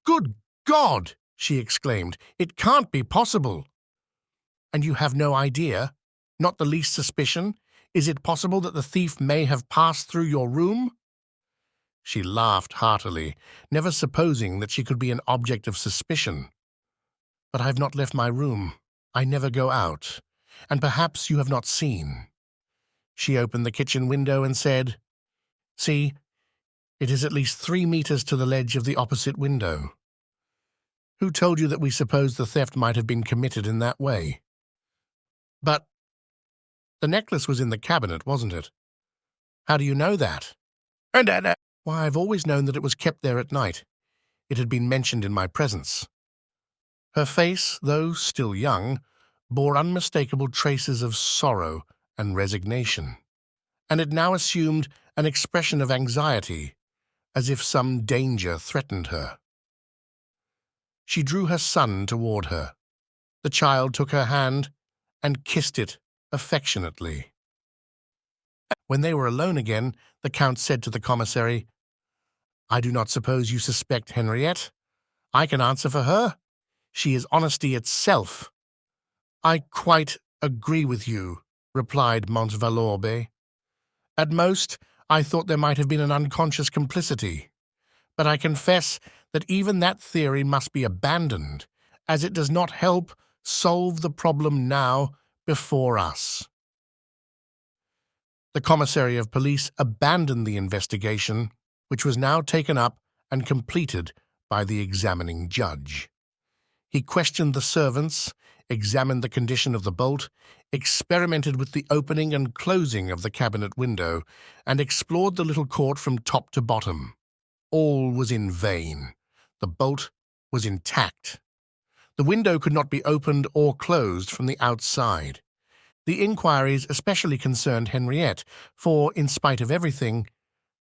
"Good God!" she exclaimed. "It can't be possible!" "And you have no idea? Not the least suspicion? Is it possible that the thief may have passed through your room?" She laughed heartily, never supposing that she could be an object of suspicion. "But I have not left my room. I never go out. And perhaps you have not seen." She opened the kitchen window and said, "See, it is at least 3 meters to the ledge of the opposite window." "Who told you that we supposed the theft might have been committed in that way?" "But the necklace was in the cabinet, wasn't it?" "How do you know that?" "Why, I've always known that it was kept there at night. It had been mentioned in my presence." Her face, though still young, bore unmistakable traces of sorrow and resignation, and it now assumed an expression of anxiety, as if some danger threatened her. She drew her son toward her. The child took her hand and kissed it affectionately. When they were alone again, the Count said to the commissary, "I do not suppose you suspect Henriette? I can answer for her. She is honesty itself." "I quite agree with you," replied Montvalorbe. "At most, I thought there might have been an unconscious complicity. But I confess that even that theory must be abandoned, as it does not help solve the problem now before us." The commissary of police abandoned the investigation, which was now taken up and completed by the examining judge. He questioned the servants, examined the condition of the bolt, experimented with the opening and closing of the cabinet window, and explored the little court from top to bottom. All was in vain. The bolt was intact. The window could not be opened or closed from the outside. The inquiries especially concerned Henriette, for, in spite of everything,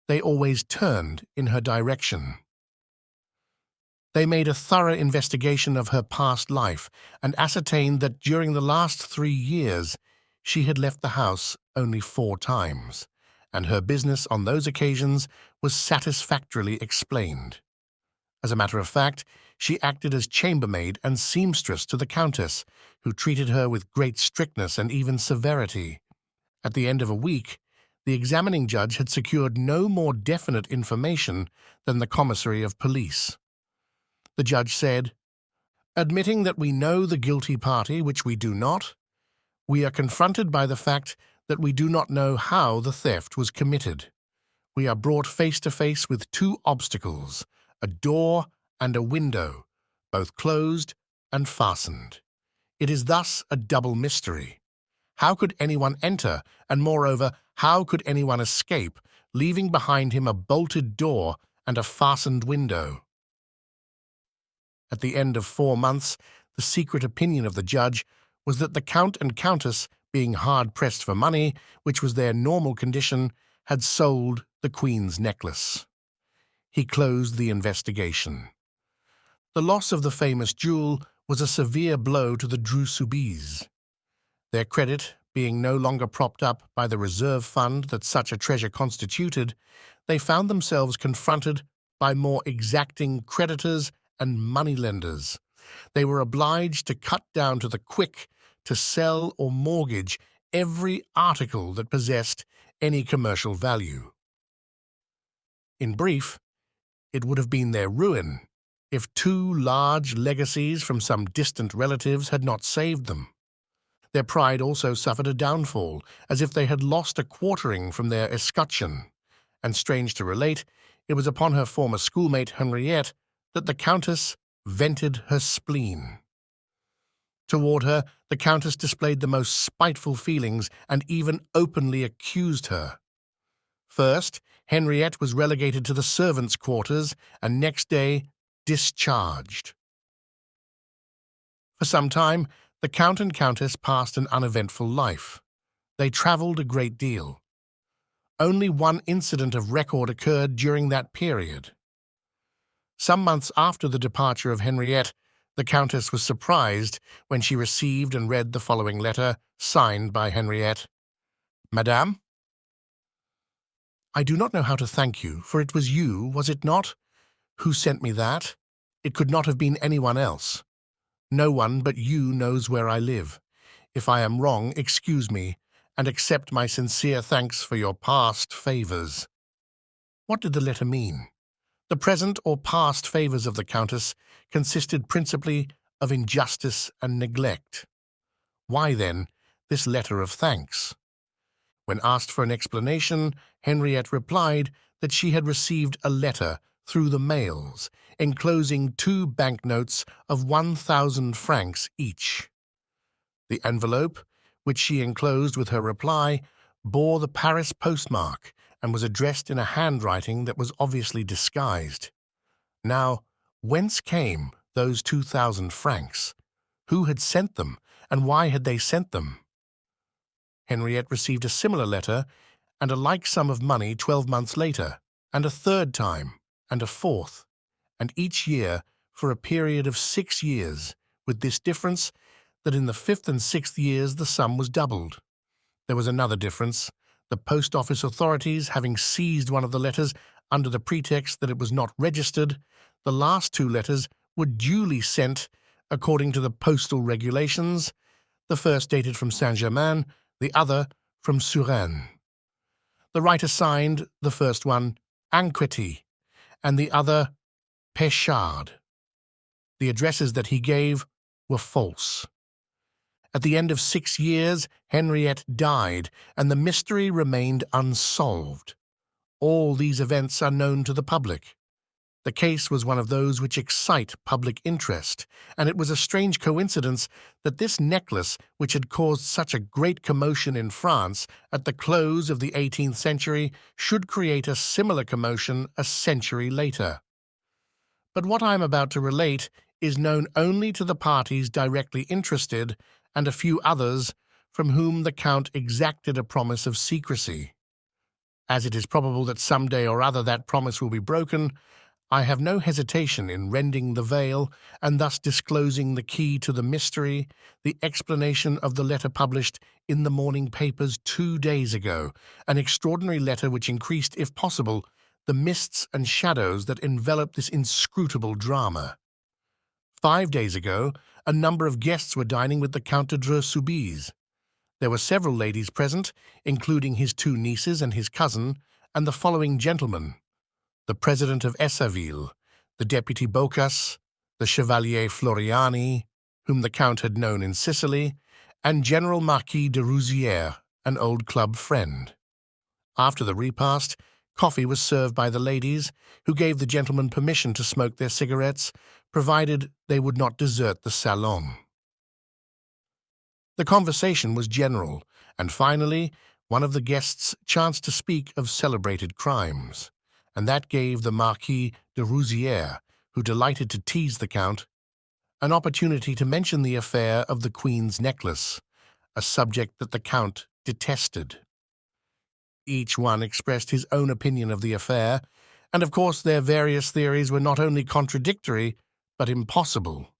they always turned in her direction. They made a thorough investigation of her past life and ascertained that during the last 3 years she had left the house only 4 times, and her business on those occasions was satisfactorily explained. As a matter of fact, she acted as chambermaid and seamstress to the Countess, who treated her with great strictness and even severity. At the end of a week, the examining judge had secured no more definite information than the commissary of police. The judge said, "Admitting that we know the guilty party, which we do not, we are confronted by the fact that we do not know how the theft was committed. We are brought face to face with 2 obstacles, a door and a window, both closed and fastened. It is thus a double mystery. How could anyone enter, and moreover, how could anyone escape, leaving behind him a bolted door and a fastened window?" At the end of 4 months, the secret opinion of the judge was that the Count and Countess, being hard-pressed for money, which was their normal condition, had sold the Queen's necklace. He closed the investigation. The loss of the famous jewel was a severe blow to the Dreux-Soubise. Their credit being no longer propped up by the reserve fund that such a treasure constituted, they found themselves confronted by more exacting creditors and moneylenders. They were obliged to cut down to the quick to sell or mortgage every article that possessed any commercial value. In brief, it would have been their ruin if 2 large legacies from some distant relatives had not saved them. Their pride also suffered a downfall, as if they had lost a quartering from their escutcheon, and strange to relate, it was upon her former schoolmate Henriette that the Countess vented her spleen. Toward her, the Countess displayed the most spiteful feelings and even openly accused her. First, Henriette was relegated to the servants' quarters and next day discharged. For some time, the Count and Countess passed an uneventful life. They travelled a great deal. Only one incident of record occurred during that period. Some months after the departure of Henriette, the Countess was surprised when she received and read the following letter, signed by Henriette. "Madame, I do not know how to thank you, for it was you, was it not, who sent me that? It could not have been anyone else. No one but you knows where I live. If I am wrong, excuse me, and accept my sincere thanks for your past favours." What did the letter mean? The present or past favours of the Countess consisted principally of injustice and neglect. Why, then, this letter of thanks? When asked for an explanation, Henriette replied that she had received a letter through the mails, enclosing 2 banknotes of 1,000 francs each. The envelope, which she enclosed with her reply, bore the Paris postmark and was addressed in a handwriting that was obviously disguised. Now, whence came those 2,000 francs? Who had sent them, and why had they sent them? Henriette received a similar letter and a like sum of money 12 months later, and a third time, and a fourth, and each year for a period of 6 years, with this difference that in the 5th and 6th years the sum was doubled. There was another difference. The post office authorities, having seized one of the letters under the pretext that it was not registered, the last 2 letters were duly sent according to the postal regulations, the first dated from Saint-Germain, the other from Suresnes. The writer signed the first one Anquety and the other Péchard. The addresses that he gave were false. At the end of 6 years, Henriette died, and the mystery remained unsolved. All these events are known to the public. The case was one of those which excite public interest, and it was a strange coincidence that this necklace, which had caused such a great commotion in France at the close of the 18th century, should create a similar commotion a century later. But what I am about to relate is known only to the parties directly interested and a few others from whom the Count exacted a promise of secrecy. As it is probable that some day or other that promise will be broken, I have no hesitation in rending the veil and thus disclosing the key to the mystery, the explanation of the letter published in the morning papers 2 days ago, an extraordinary letter which increased, if possible, the mists and shadows that envelop this inscrutable drama. 5 days ago, a number of guests were dining with the Count de Dreux-Soubise. There were several ladies present, including his 2 nieces and his cousin, and the following gentlemen: the president of Essaville, the deputy Bocas, the chevalier Floriani, whom the Count had known in Sicily, and General Marquis de Rouzières, an old club friend. After the repast, coffee was served by the ladies, who gave the gentlemen permission to smoke their cigarettes, provided they would not desert the salon. The conversation was general, and finally one of the guests chanced to speak of celebrated crimes, and that gave the Marquis de Rouzières, who delighted to tease the Count, an opportunity to mention the affair of the Queen's necklace, a subject that the Count detested. Each one expressed his own opinion of the affair, and of course their various theories were not only contradictory, but impossible.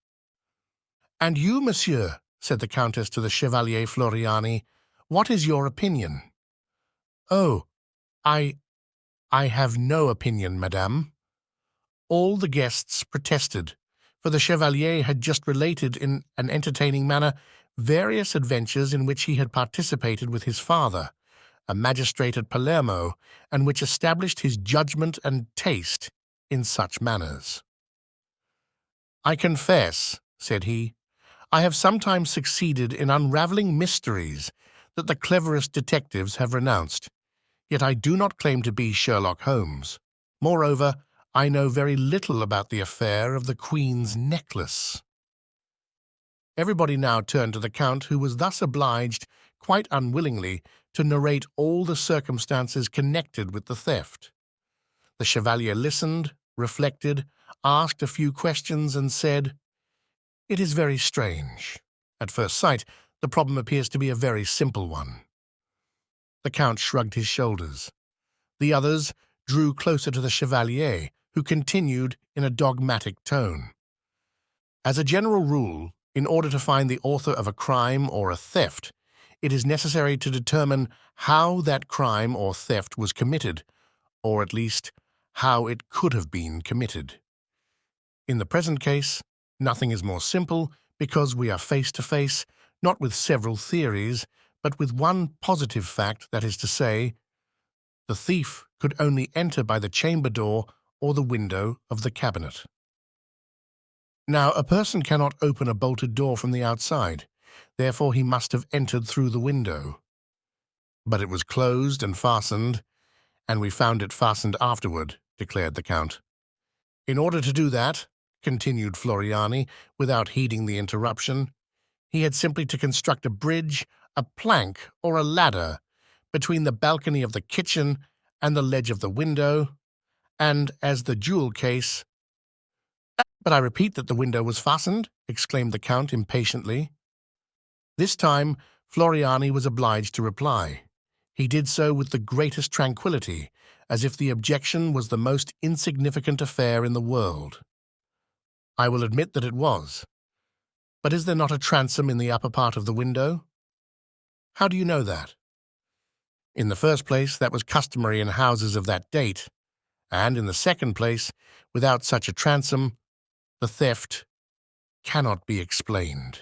"And you, monsieur," said the Countess to the Chevalier Floriani, "what is your opinion?" "Oh, I have no opinion, madame." All the guests protested, for the Chevalier had just related in an entertaining manner various adventures in which he had participated with his father, a magistrate at Palermo, and which established his judgment and taste in such matters. "I confess," said he, "I have sometimes succeeded in unraveling mysteries that the cleverest detectives have renounced. Yet I do not claim to be Sherlock Holmes. Moreover, I know very little about the affair of the Queen's necklace." Everybody now turned to the Count, who was thus obliged, quite unwillingly, to narrate all the circumstances connected with the theft. The Chevalier listened, reflected, asked a few questions, and said, "It is very strange. At first sight, the problem appears to be a very simple one." The Count shrugged his shoulders. The others drew closer to the Chevalier, who continued in a dogmatic tone. "As a general rule, in order to find the author of a crime or a theft, it is necessary to determine how that crime or theft was committed, or at least how it could have been committed. In the present case, nothing is more simple, because we are face to face, not with several theories, but with one positive fact, that is to say, the thief could only enter by the chamber door or the window of the cabinet. Now, a person cannot open a bolted door from the outside, therefore he must have entered through the window. But it was closed and fastened, and we found it fastened afterward," declared the Count. "In order to do that," continued Floriani, without heeding the interruption, "he had simply to construct a bridge, a plank, or a ladder between the balcony of the kitchen and the ledge of the window, and as the jewel case—" "But I repeat that the window was fastened," exclaimed the Count impatiently. This time Floriani was obliged to reply. He did so with the greatest tranquillity, as if the objection was the most insignificant affair in the world. "I will admit that it was. But is there not a transom in the upper part of the window? How do you know that? In the first place, that was customary in houses of that date, and in the second place, without such a transom, the theft cannot be explained.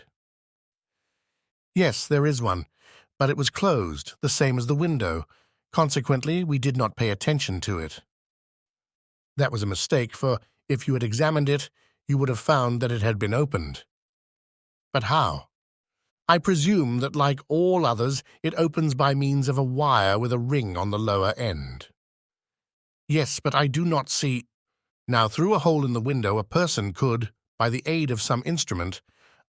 Yes, there is one, but it was closed, the same as the window. Consequently, we did not pay attention to it. That was a mistake, for if you had examined it, you would have found that it had been opened. But how? I presume that, like all others, it opens by means of a wire with a ring on the lower end. Yes, but I do not see. Now, through a hole in the window, a person could, by the aid of some instrument,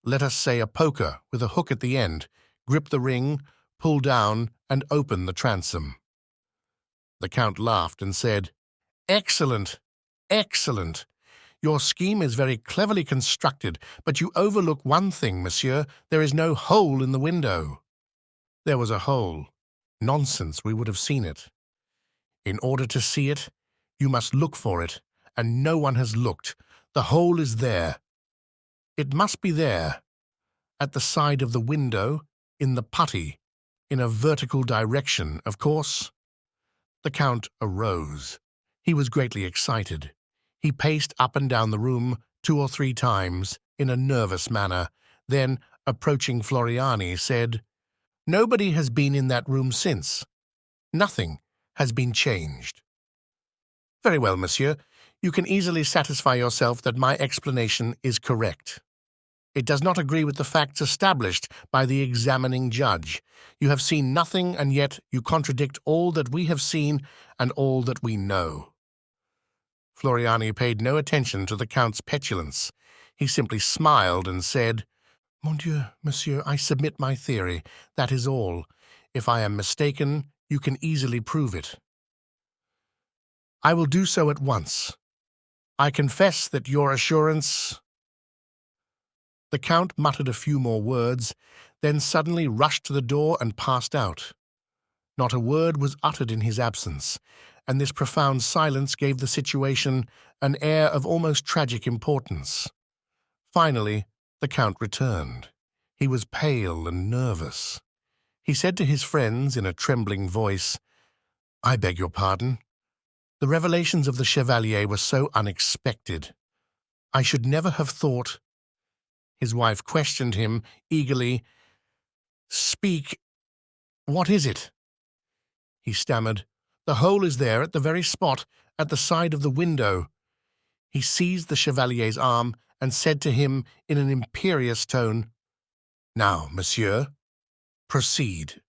let us say a poker with a hook at the end, grip the ring, pull down, and open the transom. The Count laughed and said, "Excellent! Excellent! Your scheme is very cleverly constructed, but you overlook one thing, monsieur. There is no hole in the window." There was a hole. Nonsense, we would have seen it. In order to see it, you must look for it, and no one has looked. The hole is there. It must be there, at the side of the window, in the putty, in a vertical direction, of course. The Count arose. He was greatly excited. He paced up and down the room 2 or 3 times in a nervous manner, then, approaching Floriani, said, "Nobody has been in that room since. Nothing has been changed." "Very well, monsieur. You can easily satisfy yourself that my explanation is correct. It does not agree with the facts established by the examining judge. You have seen nothing, and yet you contradict all that we have seen and all that we know." Floriani paid no attention to the Count's petulance. He simply smiled and said, "Mon Dieu, monsieur, I submit my theory. That is all. If I am mistaken, you can easily prove it." "I will do so at once. I confess that your assurance—" The Count muttered a few more words, then suddenly rushed to the door and passed out. Not a word was uttered in his absence, and this profound silence gave the situation an air of almost tragic importance. Finally, the Count returned. He was pale and nervous. He said to his friends in a trembling voice, "I beg your pardon. The revelations of the chevalier were so unexpected. I should never have thought—" His wife questioned him eagerly. "Speak. What is it?" He stammered. "The hole is there at the very spot, at the side of the window." He seized the chevalier's arm and said to him in an imperious tone, "Now, monsieur, proceed.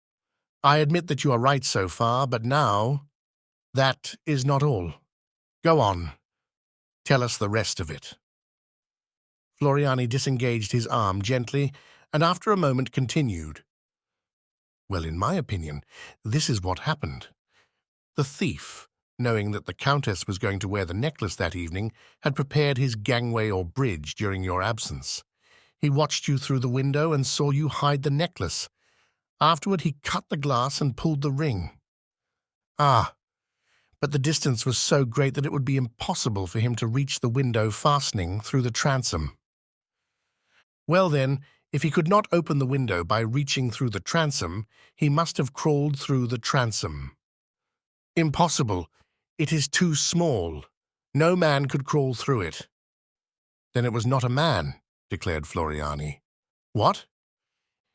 I admit that you are right so far, but now, that is not all. Go on. Tell us the rest of it." Floriani disengaged his arm gently, and after a moment continued. "Well, in my opinion, this is what happened. The thief, knowing that the Countess was going to wear the necklace that evening, had prepared his gangway or bridge during your absence. He watched you through the window and saw you hide the necklace. Afterward, he cut the glass and pulled the ring. Ah, but the distance was so great that it would be impossible for him to reach the window fastening through the transom. Well then, if he could not open the window by reaching through the transom, he must have crawled through the transom. Impossible. It is too small. No man could crawl through it." "Then it was not a man," declared Floriani. "What?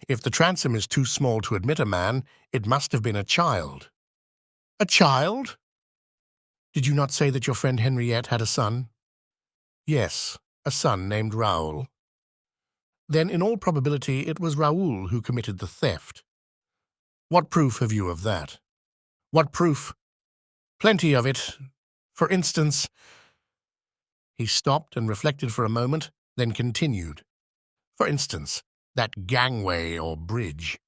If the transom is too small to admit a man, it must have been a child." "A child? Did you not say that your friend Henriette had a son?" "Yes, a son named Raoul." "Then in all probability it was Raoul who committed the theft." "What proof have you of that?" "What proof? Plenty of it. For instance—" He stopped and reflected for a moment, then continued. "For instance, that gangway or bridge.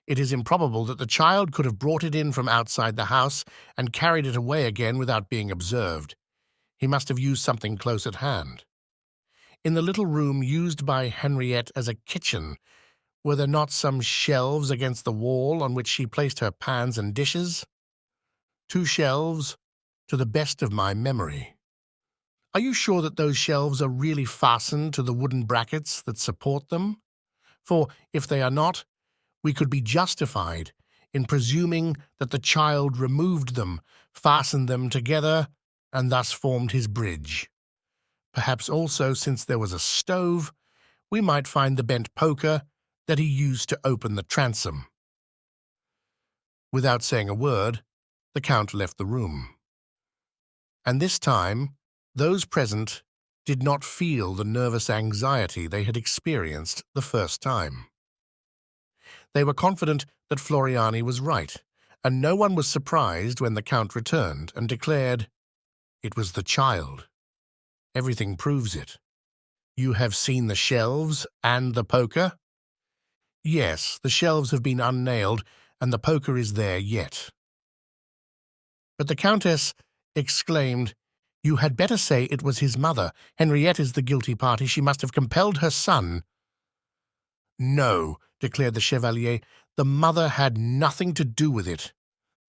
It is improbable that the child could have brought it in from outside the house and carried it away again without being observed. He must have used something close at hand. In the little room used by Henriette as a kitchen, were there not some shelves against the wall on which she placed her pans and dishes?" "2 shelves, to the best of my memory." "Are you sure that those shelves are really fastened to the wooden brackets that support them?" For if they are not, we could be justified in presuming that the child removed them, fastened them together, and thus formed his bridge. Perhaps also, since there was a stove, we might find the bent poker that he used to open the transom. Without saying a word, the Count left the room. And this time, those present did not feel the nervous anxiety they had experienced the first time. They were confident that Floriani was right, and no one was surprised when the Count returned and declared, "It was the child. Everything proves it. You have seen the shelves and the poker?" "Yes, the shelves have been unnailed, and the poker is there yet." But the Countess exclaimed, "You had better say it was his mother. Henriette is the guilty party. She must have compelled her son." "No," declared the Chevalier, "the mother had nothing to do with it."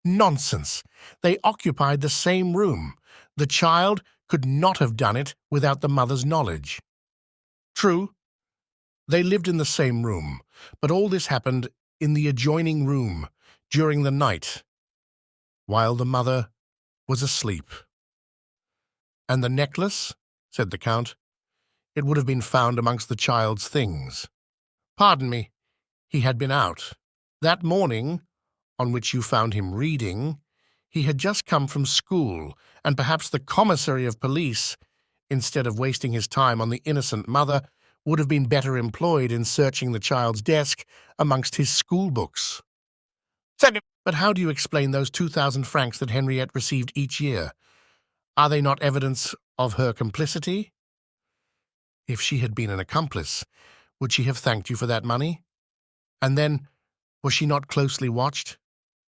"Nonsense! They occupied the same room. The child could not have done it without the mother's knowledge." "True. They lived in the same room, but all this happened in the adjoining room during the night, while the mother was asleep." "And the necklace?" said the Count. "It would have been found amongst the child's things." "Pardon me. He had been out. That morning, on which you found him reading, he had just come from school, and perhaps the commissary of police, instead of wasting his time on the innocent mother, would have been better employed in searching the child's desk amongst his school books." "But how do you explain those 2,000 francs that Henriette received each year? Are they not evidence of her complicity?" "If she had been an accomplice, would she have thanked you for that money? And then, was she not closely watched?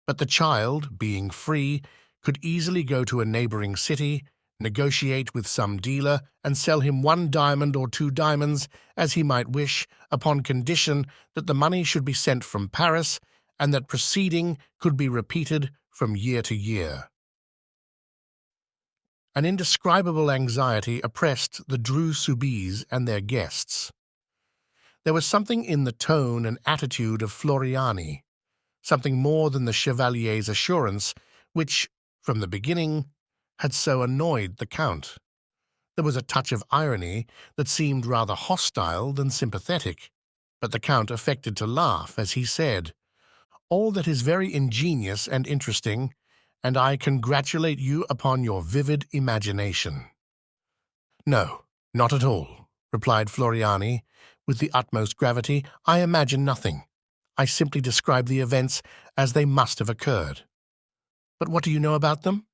But the child, being free, could easily go to a neighboring city, negotiate with some dealer, and sell him 1 diamond or 2 diamonds, as he might wish, upon condition that the money should be sent from Paris, and that proceeding could be repeated from year to year." An indescribable anxiety oppressed the Dreux-Soubise and their guests. There was something in the tone and attitude of Floriani, something more than the Chevalier's assurance, which, from the beginning, had so annoyed the Count. There was a touch of irony that seemed rather hostile than sympathetic, but the Count affected to laugh as he said, "All that is very ingenious and interesting, and I congratulate you upon your vivid imagination." "No, not at all," replied Floriani, with the utmost gravity. "I imagine nothing. I simply describe the events as they must have occurred." "But what do you know about them?"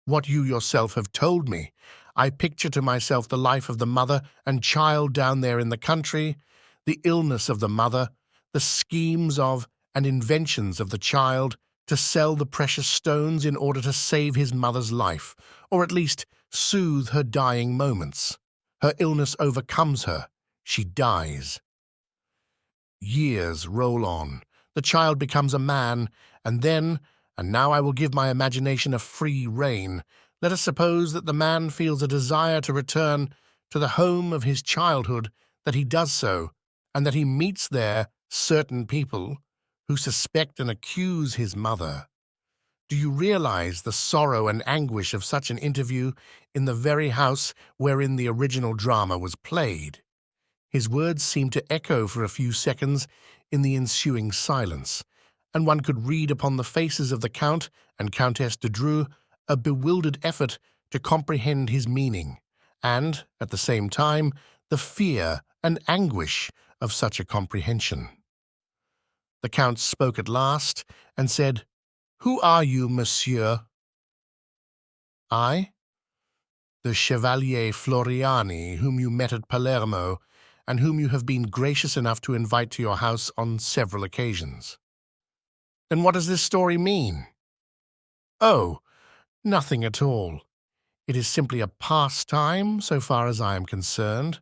"What you yourself have told me. I picture to myself the life of the mother and child down there in the country, the illness of the mother, the schemes of and inventions of the child to sell the precious stones in order to save his mother's life, or at least soothe her dying moments. Her illness overcomes her. She dies. Years roll on. The child becomes a man, and then, and now I will give my imagination a free rein, let us suppose that the man feels a desire to return to the home of his childhood, that he does so, and that he meets there certain people who suspect and accuse his mother. Do you realize the sorrow and anguish of such an interview in the very house wherein the original drama was played?" His words seemed to echo for a few seconds in the ensuing silence, and one could read upon the faces of the Count and Countess de Dreux a bewildered effort to comprehend his meaning, and, at the same time, the fear and anguish of such a comprehension. The Count spoke at last, and said, "Who are you, monsieur?" "I? The Chevalier Floriani, whom you met at Palermo, and whom you have been gracious enough to invite to your house on several occasions." "Then what does this story mean?" "Oh, nothing at all. It is simply a pastime, so far as I am concerned.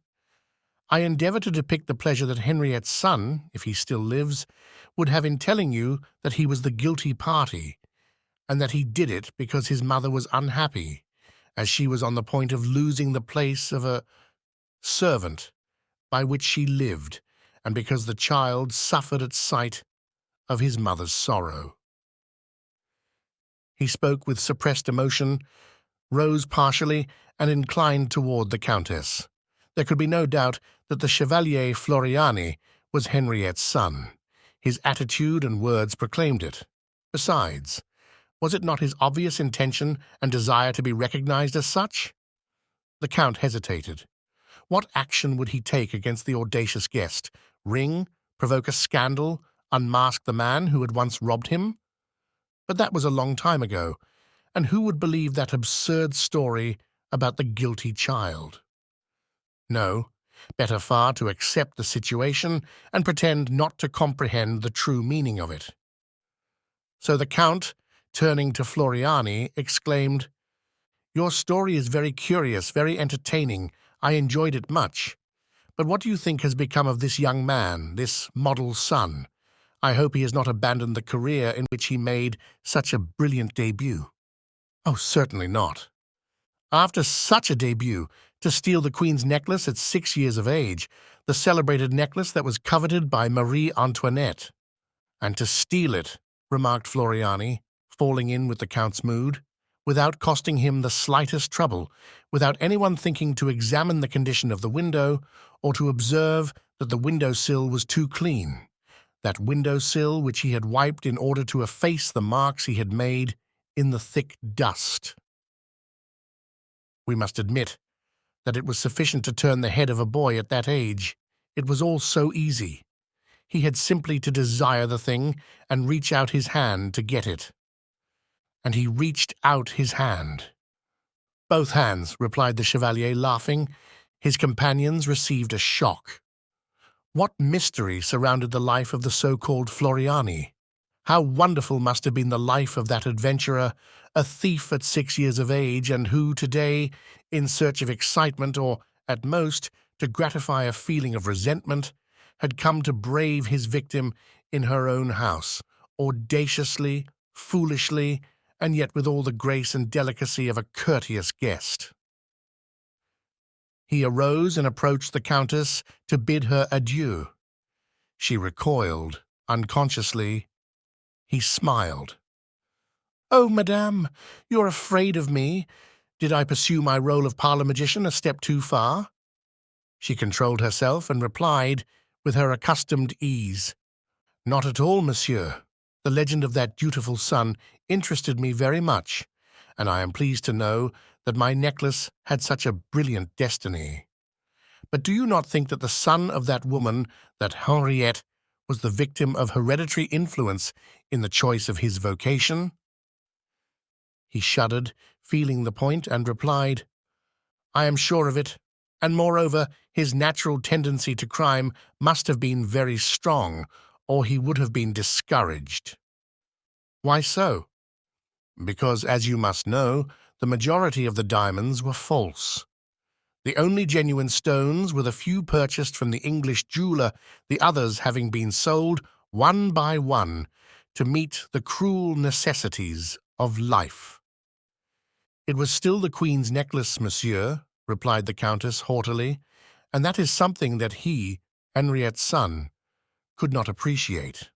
I endeavor to depict the pleasure that Henriette's son, if he still lives, would have in telling you that he was the guilty party, and that he did it because his mother was unhappy, as she was on the point of losing the place of a servant by which she lived, and because the child suffered at sight of his mother's sorrow. He spoke with suppressed emotion, rose partially, and inclined toward the Countess. There could be no doubt that the Chevalier Floriani was Henriette's son. His attitude and words proclaimed it. Besides, was it not his obvious intention and desire to be recognized as such? The Count hesitated. What action would he take against the audacious guest? Ring, provoke a scandal, unmask the man who had once robbed him? But that was a long time ago, and who would believe that absurd story about the guilty child? No, better far to accept the situation and pretend not to comprehend the true meaning of it. So the Count, turning to Floriani, exclaimed, "Your story is very curious, very entertaining. I enjoyed it much. But what do you think has become of this young man, this model son? I hope he has not abandoned the career in which he made such a brilliant debut." "Oh, certainly not. After such a debut, to steal the Queen's necklace at 6 years of age, the celebrated necklace that was coveted by Marie Antoinette. And to steal it," remarked Floriani, falling in with the Count's mood, "without costing him the slightest trouble, without anyone thinking to examine the condition of the window or to observe that the window-sill was too clean, that window-sill which he had wiped in order to efface the marks he had made in the thick dust." We must admit that it was sufficient to turn the head of a boy at that age. It was all so easy. He had simply to desire the thing and reach out his hand to get it. And he reached out his hand. "Both hands," replied the Chevalier, laughing. His companions received a shock. What mystery surrounded the life of the so-called Floriani? How wonderful must have been the life of that adventurer, a thief at 6 years of age, and who today, in search of excitement or, at most, to gratify a feeling of resentment, had come to brave his victim in her own house, audaciously, foolishly, and yet with all the grace and delicacy of a courteous guest. He arose and approached the Countess to bid her adieu. She recoiled, unconsciously. He smiled. "Oh, madame, you're afraid of me. Did I pursue my role of parlour magician a step too far?" She controlled herself and replied with her accustomed ease, "Not at all, monsieur. The legend of that dutiful son interested me very much, and I am pleased to know that my necklace had such a brilliant destiny. But do you not think that the son of that woman, that Henriette, was the victim of hereditary influence in the choice of his vocation?" He shuddered, feeling the point, and replied, "I am sure of it, and moreover, his natural tendency to crime must have been very strong, or he would have been discouraged." "Why so?" "Because, as you must know, the majority of the diamonds were false. The only genuine stones were the few purchased from the English jeweller, the others having been sold, one by one, to meet the cruel necessities of life." "It was still the Queen's necklace, monsieur," replied the Countess haughtily, "and that is something that he, Henriette's son, could not appreciate."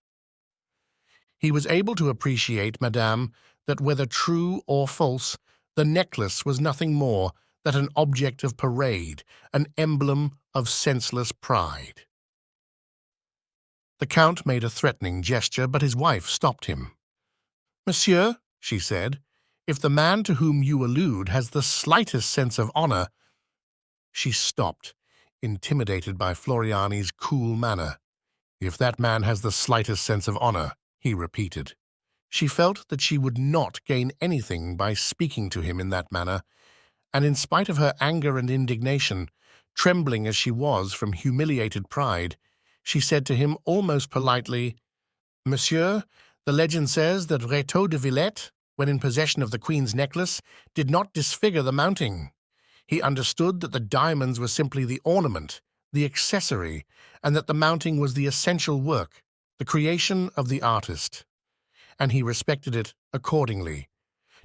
He was able to appreciate, madame, that whether true or false, the necklace was nothing more than an object of parade, an emblem of senseless pride. The Count made a threatening gesture, but his wife stopped him. "Monsieur," she said, "if the man to whom you allude has the slightest sense of honor—" She stopped, intimidated by Floriani's cool manner. "If that man has the slightest sense of honor," he repeated. She felt that she would not gain anything by speaking to him in that manner, and in spite of her anger and indignation, trembling as she was from humiliated pride, she said to him almost politely, "Monsieur, the legend says that Rétaux de Villette, when in possession of the Queen's necklace, did not disfigure the mounting. He understood that the diamonds were simply the ornament, the accessory, and that the mounting was the essential work, the creation of the artist. And he respected it accordingly.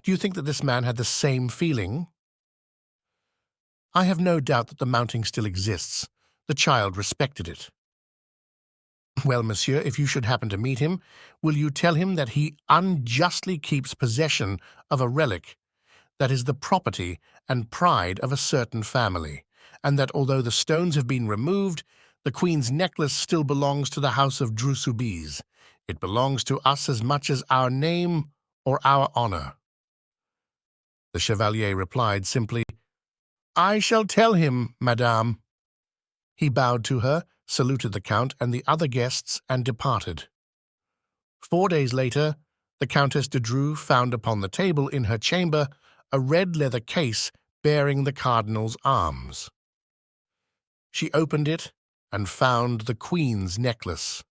Do you think that this man had the same feeling?" "I have no doubt that the mounting still exists. The child respected it." Well, monsieur, if you should happen to meet him, will you tell him that he unjustly keeps possession of a relic that is the property and pride of a certain family, and that although the stones have been removed, the Queen's necklace still belongs to the house of Dreux-Soubise. It belongs to us as much as our name or our honor." The chevalier replied simply, "I shall tell him, madame." He bowed to her, saluted the count and the other guests, and departed. 4 days later, the Countess de Dreux found upon the table in her chamber a red leather case bearing the cardinal's arms. She opened it and found the Queen's necklace.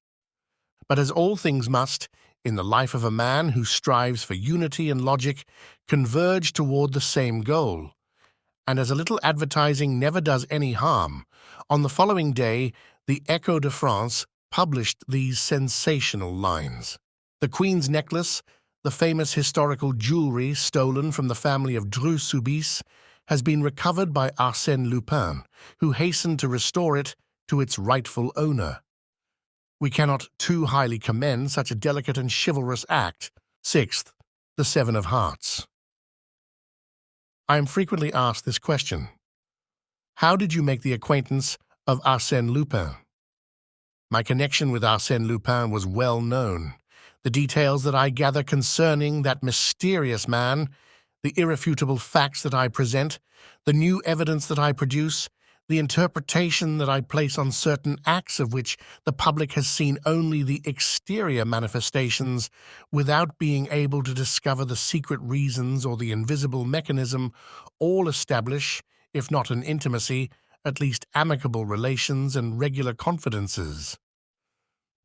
But as all things must, in the life of a man who strives for unity and logic, converge toward the same goal, and as a little advertising never does any harm, on the following day the Echo de France published these sensational lines. "The Queen's necklace, the famous historical jewelry stolen from the family of Dreux-Soubise, has been recovered by Arsène Lupin, who hastened to restore it to its rightful owner. We cannot too highly commend such a delicate and chivalrous act." Sixth, the Seven of Hearts. I am frequently asked this question: how did you make the acquaintance of Arsène Lupin? My connection with Arsène Lupin was well known. The details that I gather concerning that mysterious man, the irrefutable facts that I present, the new evidence that I produce, the interpretation that I place on certain acts of which the public has seen only the exterior manifestations without being able to discover the secret reasons or the invisible mechanism, all establish, if not an intimacy, at least amicable relations and regular confidences.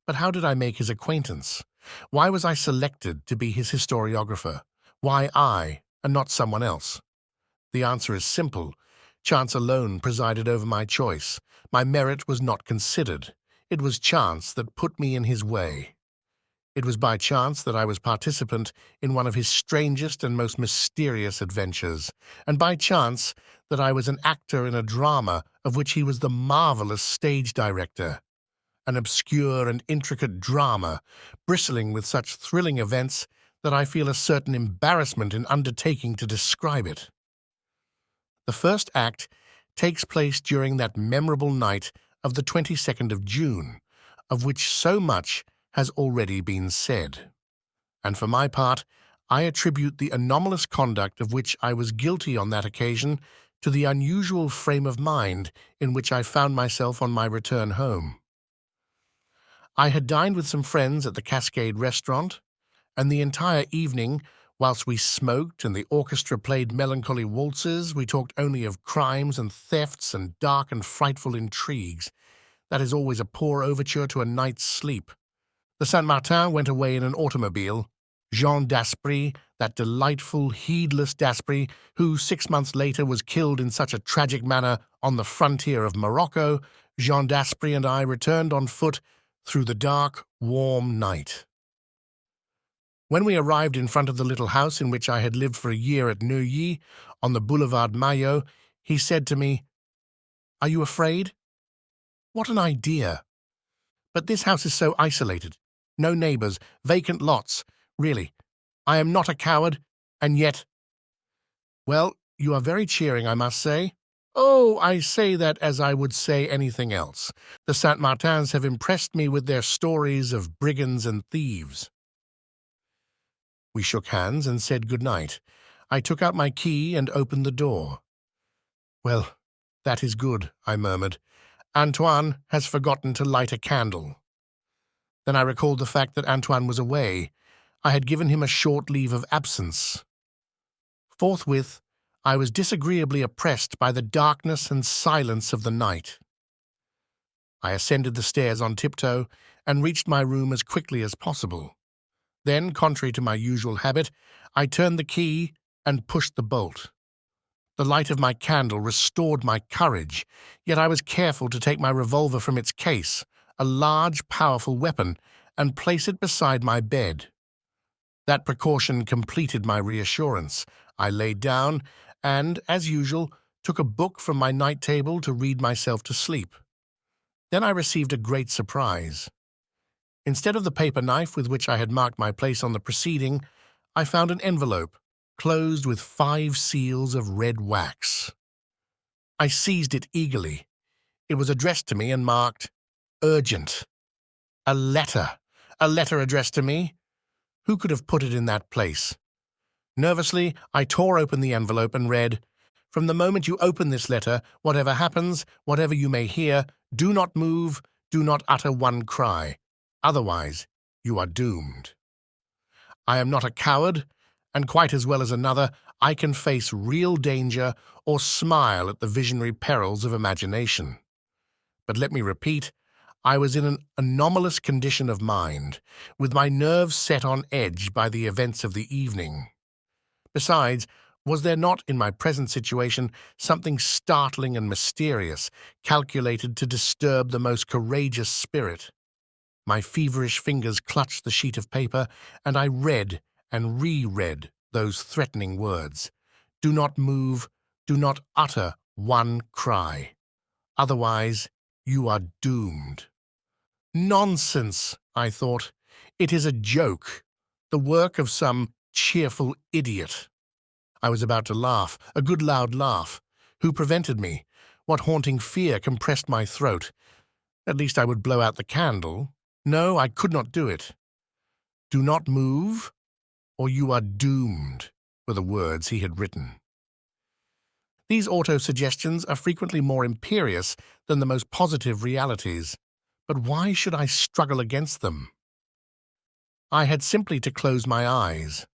But how did I make his acquaintance? Why was I selected to be his historiographer? Why I, and not someone else? The answer is simple. Chance alone presided over my choice. My merit was not considered. It was chance that put me in his way. It was by chance that I was participant in one of his strangest and most mysterious adventures, and by chance that I was an actor in a drama of which he was the marvelous stage director. An obscure and intricate drama, bristling with such thrilling events that I feel a certain embarrassment in undertaking to describe it. The first act takes place during that memorable night of the 22nd of June, of which so much has already been said. And for my part, I attribute the anomalous conduct of which I was guilty on that occasion to the unusual frame of mind in which I found myself on my return home. I had dined with some friends at the Cascade restaurant, and the entire evening, whilst we smoked and the orchestra played melancholy waltzes, we talked only of crimes and thefts and dark and frightful intrigues. That is always a poor overture to a night's sleep. The Saint-Martin went away in an automobile. Jean d'Aspry, that delightful, heedless d'Aspry, who 6 months later was killed in such a tragic manner on the frontier of Morocco, Jean d'Aspry and I returned on foot through the dark, warm night. When we arrived in front of the little house in which I had lived for a year at Neuilly, on the Boulevard Maillot, he said to me, "Are you afraid?" What an idea! But this house is so isolated. No neighbors, vacant lots. Really, I am not a coward, and yet— Well, you are very cheering, I must say. Oh, I say that as I would say anything else. The Saint-Martins have impressed me with their stories of brigands and thieves. We shook hands and said good night. I took out my key and opened the door. "Well, that is good," I murmured. "Antoine has forgotten to light a candle." Then I recalled the fact that Antoine was away. I had given him a short leave of absence. Forthwith, I was disagreeably oppressed by the darkness and silence of the night. I ascended the stairs on tiptoe and reached my room as quickly as possible. Then, contrary to my usual habit, I turned the key and pushed the bolt. The light of my candle restored my courage, yet I was careful to take my revolver from its case, a large, powerful weapon, and place it beside my bed. That precaution completed my reassurance. I lay down and, as usual, took a book from my night table to read myself to sleep. Then I received a great surprise. Instead of the paper knife with which I had marked my place on the proceeding, I found an envelope closed with 5 seals of red wax. I seized it eagerly. It was addressed to me and marked, "Urgent." A letter. A letter addressed to me. Who could have put it in that place? Nervously, I tore open the envelope and read, "From the moment you open this letter, whatever happens, whatever you may hear, do not move, do not utter one cry. Otherwise, you are doomed." I am not a coward, and quite as well as another, I can face real danger or smile at the visionary perils of imagination. But let me repeat, I was in an anomalous condition of mind, with my nerves set on edge by the events of the evening. Besides, was there not in my present situation something startling and mysterious, calculated to disturb the most courageous spirit? My feverish fingers clutched the sheet of paper, and I read and reread those threatening words. Do not move, do not utter one cry. Otherwise, you are doomed. Nonsense, I thought. It is a joke, the work of some cheerful idiot. I was about to laugh, a good loud laugh. Who prevented me? What haunting fear compressed my throat? At least I would blow out the candle. No, I could not do it. Do not move, or you are doomed, were the words he had written. These auto-suggestions are frequently more imperious than the most positive realities. But why should I struggle against them? I had simply to close my eyes.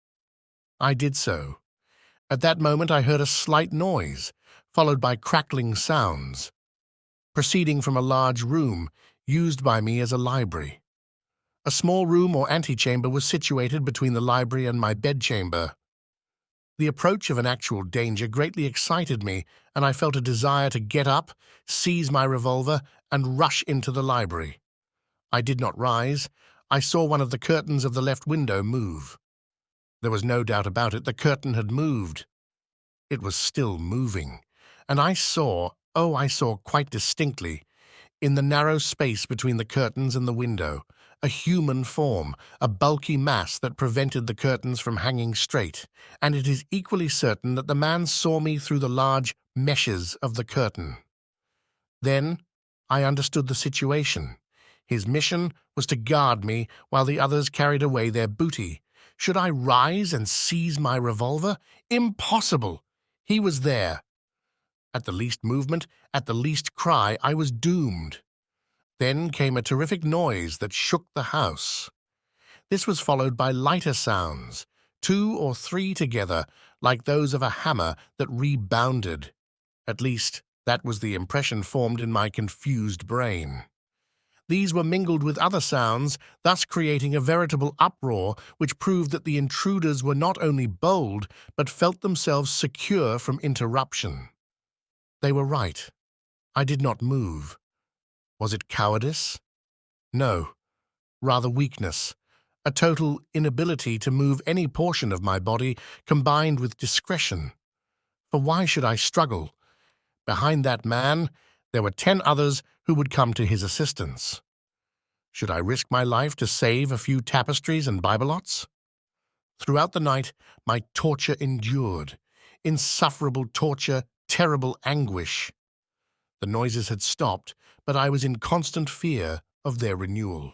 I did so. At that moment I heard a slight noise, followed by crackling sounds, proceeding from a large room used by me as a library. A small room or antechamber was situated between the library and my bedchamber. The approach of an actual danger greatly excited me, and I felt a desire to get up, seize my revolver, and rush into the library. I did not rise. I saw one of the curtains of the left window move. There was no doubt about it, the curtain had moved. It was still moving, and I saw quite distinctly, in the narrow space between the curtains and the window, a human form, a bulky mass that prevented the curtains from hanging straight, and it is equally certain that the man saw me through the large meshes of the curtain. Then I understood the situation. His mission was to guard me while the others carried away their booty. Should I rise and seize my revolver? Impossible! He was there. At the least movement, at the least cry, I was doomed. Then came a terrific noise that shook the house. This was followed by lighter sounds, 2 or 3 together, like those of a hammer that rebounded. At least, that was the impression formed in my confused brain. These were mingled with other sounds, thus creating a veritable uproar which proved that the intruders were not only bold, but felt themselves secure from interruption. They were right. I did not move. Was it cowardice? No, rather weakness, a total inability to move any portion of my body combined with discretion. For why should I struggle? Behind that man, there were 10 others who would come to his assistance. Should I risk my life to save a few tapestries and bibelots? Throughout the night, my torture endured. Insufferable torture, terrible anguish. The noises had stopped, but I was in constant fear of their renewal.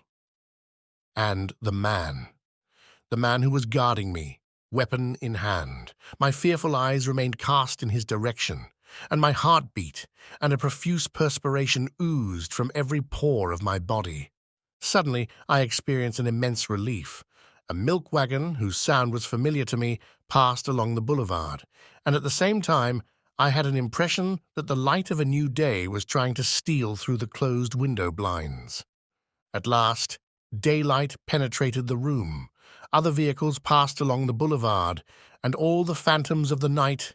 And the man who was guarding me, weapon in hand. My fearful eyes remained cast in his direction, and my heart beat, and a profuse perspiration oozed from every pore of my body. Suddenly, I experienced an immense relief. A milk wagon, whose sound was familiar to me, passed along the boulevard, and at the same time, I had an impression that the light of a new day was trying to steal through the closed window blinds. At last, daylight penetrated the room. Other vehicles passed along the boulevard, and all the phantoms of the night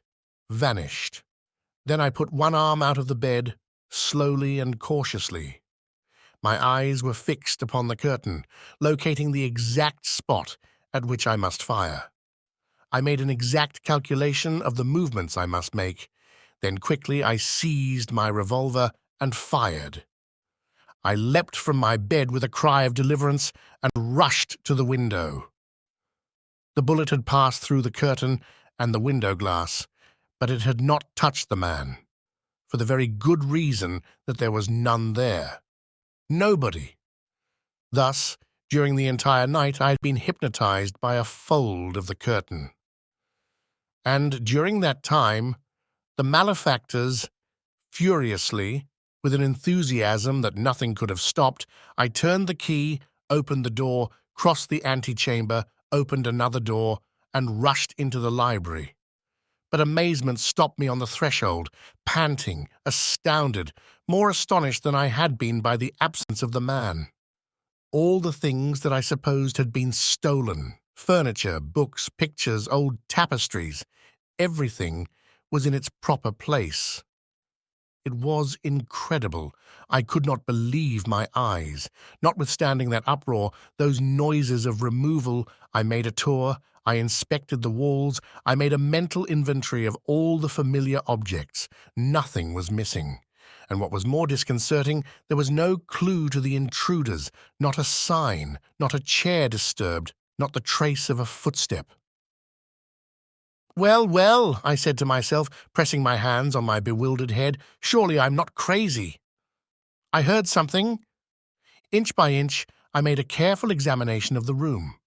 vanished. Then I put one arm out of the bed, slowly and cautiously. My eyes were fixed upon the curtain, locating the exact spot at which I must fire. I made an exact calculation of the movements I must make. Then quickly I seized my revolver and fired. I leapt from my bed with a cry of deliverance and rushed to the window. The bullet had passed through the curtain and the window glass, but it had not touched the man, for the very good reason that there was none there. Nobody. Thus, during the entire night, I had been hypnotized by a fold of the curtain. And during that time, the malefactors, furiously, with an enthusiasm that nothing could have stopped, I turned the key, opened the door, crossed the antechamber, opened another door, and rushed into the library. But amazement stopped me on the threshold, panting, astounded, more astonished than I had been by the absence of the man. All the things that I supposed had been stolen, furniture, books, pictures, old tapestries, everything was in its proper place. It was incredible. I could not believe my eyes. Notwithstanding that uproar, those noises of removal, I made a tour, I inspected the walls, I made a mental inventory of all the familiar objects. Nothing was missing. And what was more disconcerting, there was no clue to the intruders, not a sign, not a chair disturbed, not the trace of a footstep. "Well, well," I said to myself, pressing my hands on my bewildered head, "surely I'm not crazy." I heard something. Inch by inch, I made a careful examination of the room.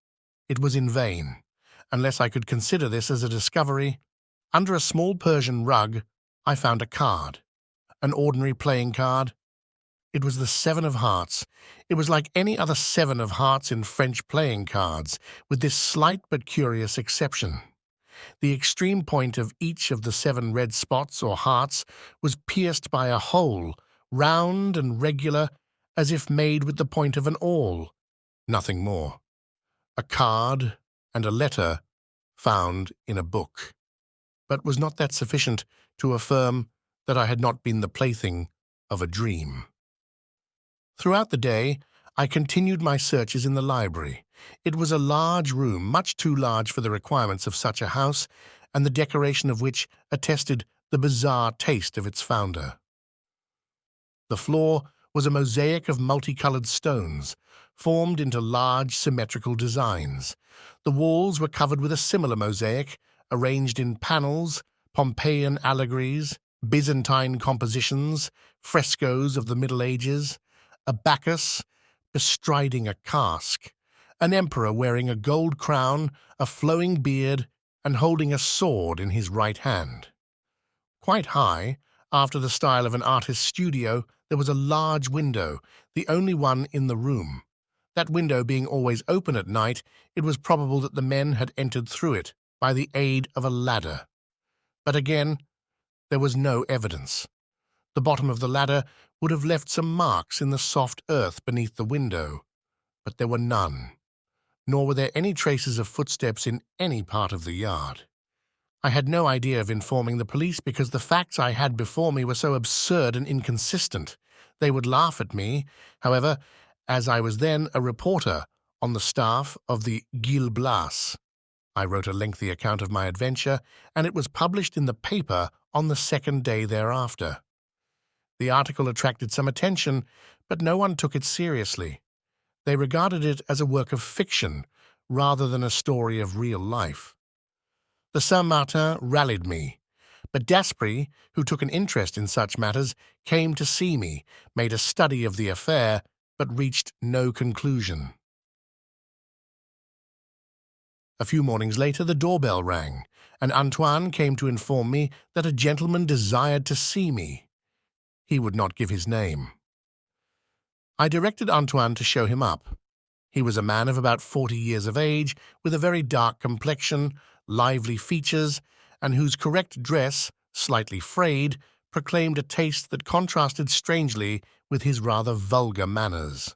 It was in vain, unless I could consider this as a discovery. Under a small Persian rug, I found a card, an ordinary playing card. It was the 7 of hearts. It was like any other 7 of hearts in French playing cards, with this slight but curious exception. The extreme point of each of the 7 red spots or hearts was pierced by a hole, round and regular, as if made with the point of an awl. Nothing more. A card and a letter found in a book. But was not that sufficient to affirm that I had not been the plaything of a dream? Throughout the day, I continued my searches in the library. It was a large room, much too large for the requirements of such a house, and the decoration of which attested the bizarre taste of its founder. The floor was a mosaic of multicolored stones, formed into large symmetrical designs. The walls were covered with a similar mosaic, arranged in panels, Pompeian allegories, Byzantine compositions, frescoes of the Middle Ages, a Bacchus bestriding a cask, an emperor wearing a gold crown, a flowing beard, and holding a sword in his right hand. Quite high, after the style of an artist's studio, there was a large window, the only one in the room. That window being always open at night, it was probable that the men had entered through it by the aid of a ladder. But again, there was no evidence. The bottom of the ladder would have left some marks in the soft earth beneath the window, but there were none, nor were there any traces of footsteps in any part of the yard. I had no idea of informing the police because the facts I had before me were so absurd and inconsistent. They would laugh at me, however, as I was then a reporter on the staff of the Gil Blas. I wrote a lengthy account of my adventure, and it was published in the paper on the 2nd day thereafter. The article attracted some attention, but no one took it seriously. They regarded it as a work of fiction rather than a story of real life. The Saint-Martin rallied me, but Daspry, who took an interest in such matters, came to see me, made a study of the affair, but reached no conclusion. A few mornings later the doorbell rang, and Antoine came to inform me that a gentleman desired to see me. He would not give his name. I directed Antoine to show him up. He was a man of about 40 years of age, with a very dark complexion, lively features, and whose correct dress, slightly frayed, proclaimed a taste that contrasted strangely with his rather vulgar manners.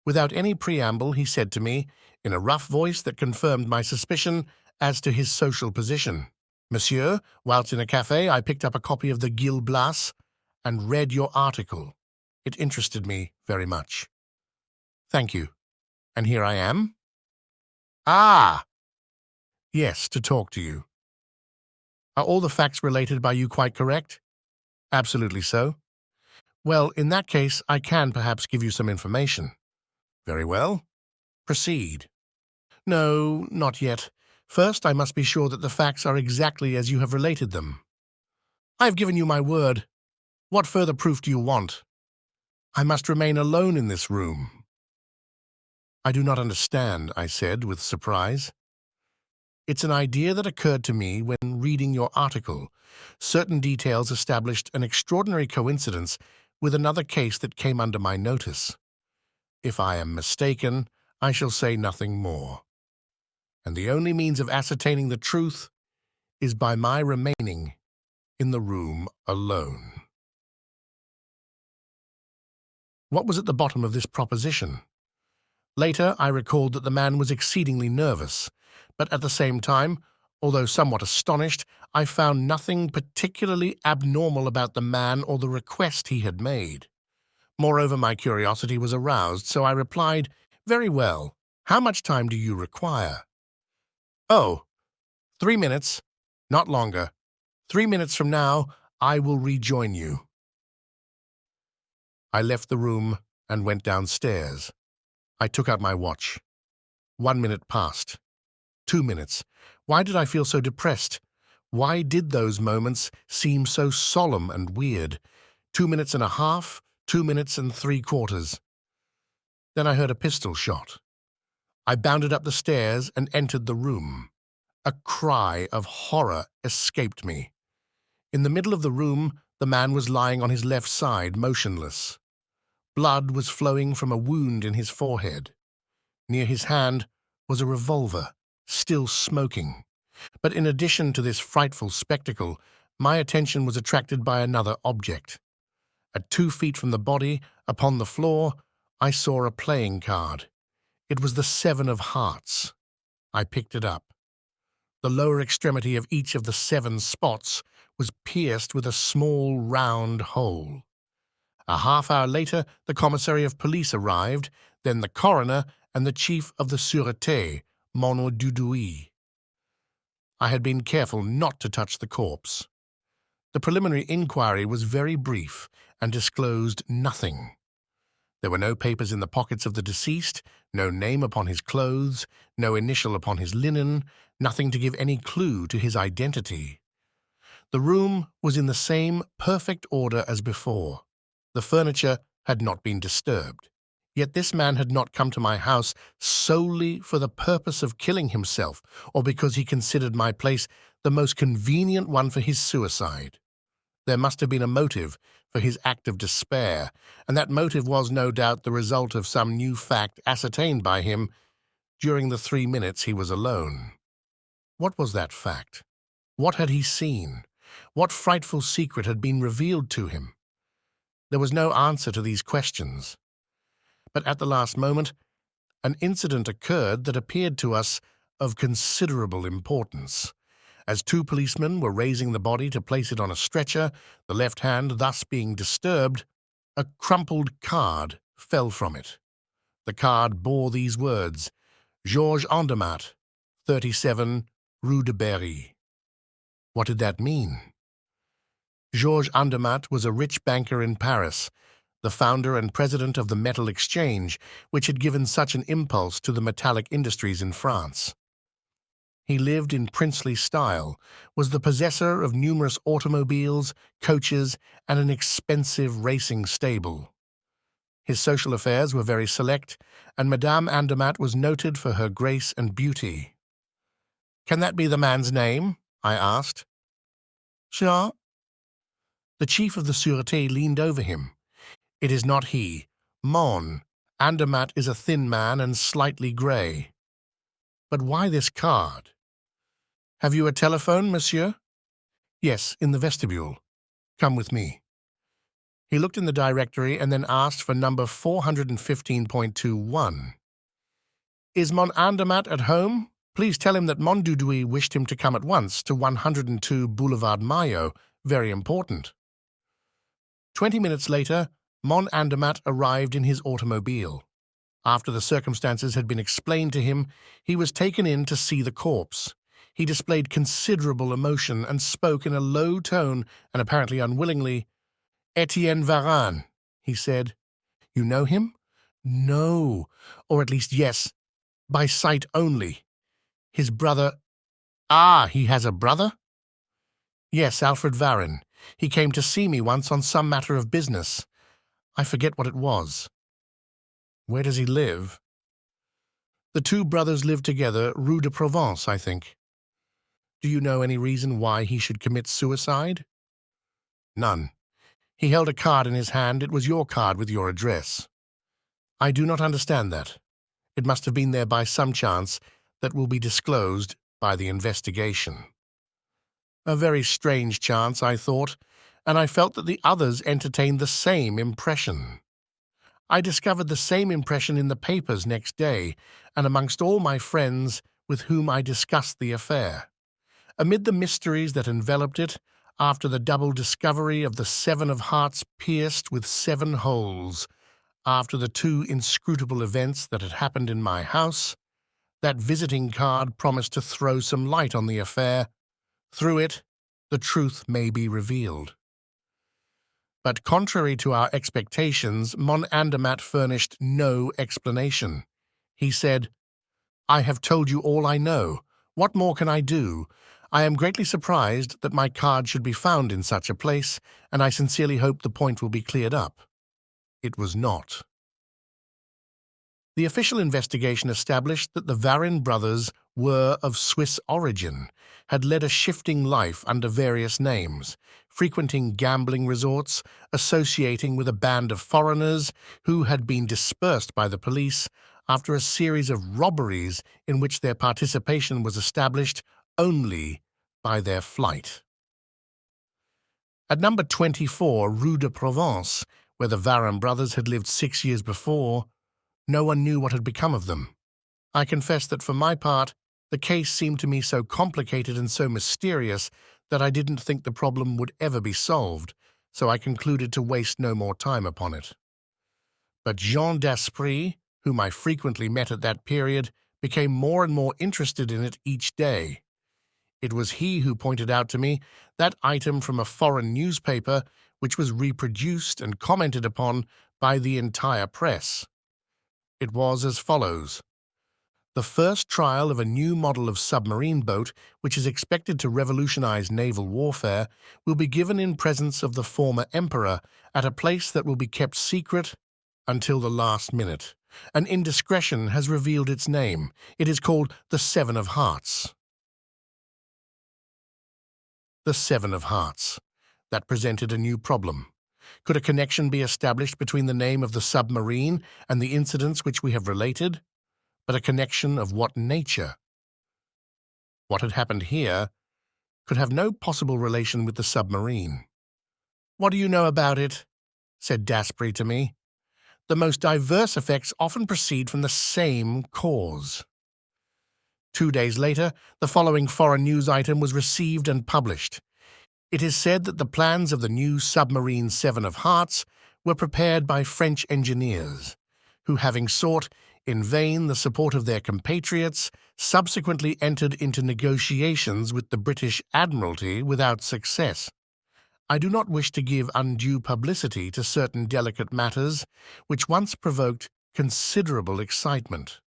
Without any preamble, he said to me, in a rough voice that confirmed my suspicion as to his social position, "Monsieur, whilst in a café I picked up a copy of the Gil Blas and read your article. It interested me very much." "Thank you. And here I am?" "Ah!" "Yes, to talk to you." "Are all the facts related by you quite correct?" "Absolutely so." Well, in that case, I can perhaps give you some information. Very well. Proceed. No, not yet. First, I must be sure that the facts are exactly as you have related them. I have given you my word. What further proof do you want? I must remain alone in this room. I do not understand, I said with surprise. It's an idea that occurred to me when reading your article. Certain details established an extraordinary coincidence with another case that came under my notice. If I am mistaken, I shall say nothing more. And the only means of ascertaining the truth is by my remaining in the room alone. What was at the bottom of this proposition? Later, I recalled that the man was exceedingly nervous, but at the same time, although somewhat astonished, I found nothing particularly abnormal about the man or the request he had made. Moreover, my curiosity was aroused, so I replied, "Very well. How much time do you require?" "Oh, 3 minutes, not longer. 3 minutes from now, I will rejoin you." I left the room and went downstairs. I took out my watch. 1 minute passed. 2 minutes. Why did I feel so depressed? Why did those moments seem so solemn and weird? 2 minutes and a half, 2 minutes and 3/4. Then I heard a pistol shot. I bounded up the stairs and entered the room. A cry of horror escaped me. In the middle of the room, the man was lying on his left side, motionless. Blood was flowing from a wound in his forehead. Near his hand was a revolver, still smoking. But in addition to this frightful spectacle, my attention was attracted by another object. At 2 feet from the body, upon the floor, I saw a playing card. It was the 7 of hearts. I picked it up. The lower extremity of each of the 7 spots was pierced with a small round hole. A half-hour later, the commissary of police arrived, then the coroner and the chief of the sûreté, Mon Dudouis. I had been careful not to touch the corpse. The preliminary inquiry was very brief and disclosed nothing. There were no papers in the pockets of the deceased, no name upon his clothes, no initial upon his linen, nothing to give any clue to his identity. The room was in the same perfect order as before. The furniture had not been disturbed. Yet this man had not come to my house solely for the purpose of killing himself, or because he considered my place the most convenient one for his suicide. There must have been a motive for his act of despair, and that motive was no doubt the result of some new fact ascertained by him during the 3 minutes he was alone. What was that fact? What had he seen? What frightful secret had been revealed to him? There was no answer to these questions. But at the last moment, an incident occurred that appeared to us of considerable importance. As 2 policemen were raising the body to place it on a stretcher, the left hand thus being disturbed, a crumpled card fell from it. The card bore these words, "Georges Andermatt, 37, Rue de Berry." What did that mean? Georges Andermatt was a rich banker in Paris, the founder and president of the metal exchange, which had given such an impulse to the metallic industries in France. He lived in princely style, was the possessor of numerous automobiles, coaches, and an expensive racing stable. His social affairs were very select, and Madame Andermatt was noted for her grace and beauty. "Can that be the man's name?" I asked. "Sure." The chief of the sûreté leaned over him. "It is not he. Mon. Andermatt is a thin man and slightly grey." "But why this card?" "Have you a telephone, monsieur?" "Yes, in the vestibule. Come with me." He looked in the directory and then asked for number 415.21. "Is Mon Andermatt at home? Please tell him that Mon Dudouis wished him to come at once to 102 Boulevard Maillot. Very important." 20 minutes later, Mon Andermatt arrived in his automobile. After the circumstances had been explained to him, he was taken in to see the corpse. He displayed considerable emotion and spoke in a low tone and apparently unwillingly, "Etienne Varen, he said. You know him? No, or at least yes, by sight only. His brother— Ah, he has a brother? Yes, Alfred Varen. He came to see me once on some matter of business. I forget what it was. Where does he live? The two brothers live together, Rue de Provence, I think. Do you know any reason why he should commit suicide? None. He held a card in his hand. It was your card with your address. I do not understand that. It must have been there by some chance that will be disclosed by the investigation. A very strange chance, I thought, and I felt that the others entertained the same impression. I discovered the same impression in the papers next day, and amongst all my friends with whom I discussed the affair. Amid the mysteries that enveloped it, after the double discovery of the 7 of hearts pierced with 7 holes, after the 2 inscrutable events that had happened in my house, that visiting card promised to throw some light on the affair. Through it, the truth may be revealed. But contrary to our expectations, Mon Andermatt furnished no explanation. He said, I have told you all I know. What more can I do? I am greatly surprised that my card should be found in such a place, and I sincerely hope the point will be cleared up. It was not. The official investigation established that the Varen brothers were of Swiss origin, had led a shifting life under various names, frequenting gambling resorts, associating with a band of foreigners who had been dispersed by the police after a series of robberies in which their participation was established only by their flight. At number 24, Rue de Provence, where the Varen brothers had lived 6 years before, no one knew what had become of them. I confess that for my part, the case seemed to me so complicated and so mysterious that I didn't think the problem would ever be solved, so I concluded to waste no more time upon it. But Jean d'Esprit, whom I frequently met at that period, became more and more interested in it each day. It was he who pointed out to me that item from a foreign newspaper which was reproduced and commented upon by the entire press. It was as follows. The first trial of a new model of submarine boat, which is expected to revolutionize naval warfare, will be given in presence of the former emperor at a place that will be kept secret until the last minute. An indiscretion has revealed its name. It is called the 7 of Hearts. The 7 of Hearts. That presented a new problem. Could a connection be established between the name of the submarine and the incidents which we have related? But a connection of what nature? What had happened here could have no possible relation with the submarine. What do you know about it? Said d'Esprit to me. The most diverse effects often proceed from the same cause. 2 days later, the following foreign news item was received and published. It is said that the plans of the new submarine 7 of Hearts were prepared by French engineers, who, having sought in vain the support of their compatriots, subsequently entered into negotiations with the British Admiralty without success. I do not wish to give undue publicity to certain delicate matters which once provoked considerable excitement.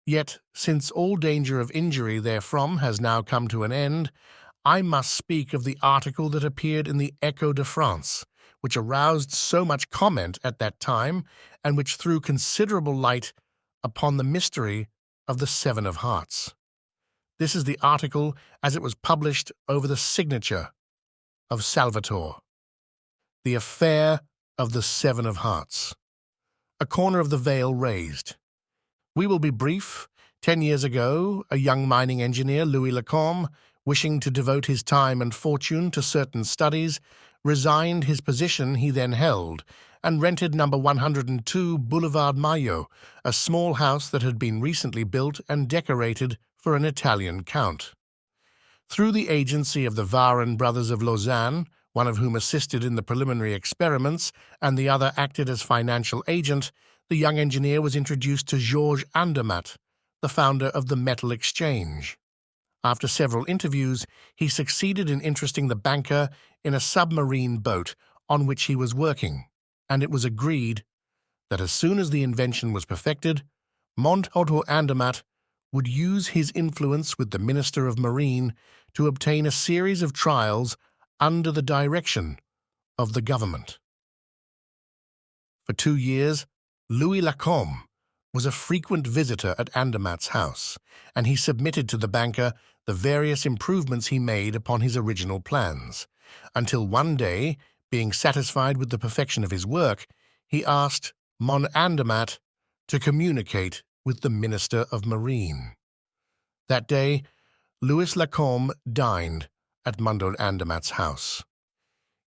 Yet, since all danger of injury therefrom has now come to an end, I must speak of the article that appeared in the Echo de France, which aroused so much comment at that time and which threw considerable light upon the mystery of the 7 of Hearts. This is the article as it was published over the signature of Salvatore. The Affair of the 7 of Hearts. A corner of the veil raised. We will be brief. 10 years ago, a young mining engineer, Louis Lacombe, wishing to devote his time and fortune to certain studies, resigned his position he then held and rented number 102 Boulevard Maillot, a small house that had been recently built and decorated for an Italian count. Through the agency of the Varen brothers of Lausanne, one of whom assisted in the preliminary experiments and the other acted as financial agent, the young engineer was introduced to Georges Andermatt, the founder of the Metal Exchange. After several interviews, he succeeded in interesting the banker in a submarine boat on which he was working. and it was agreed that as soon as the invention was perfected, Montaut Andermatt would use his influence with the Minister of Marine to obtain a series of trials under the direction of the government. For 2 years, Louis Lacombe was a frequent visitor at Andermatt's house, and he submitted to the banker the various improvements he made upon his original plans, until one day, being satisfied with the perfection of his work, he asked Mon Andermatt to communicate with the Minister of Marine. That day, Louis Lacombe dined at Montaut Andermatt's house.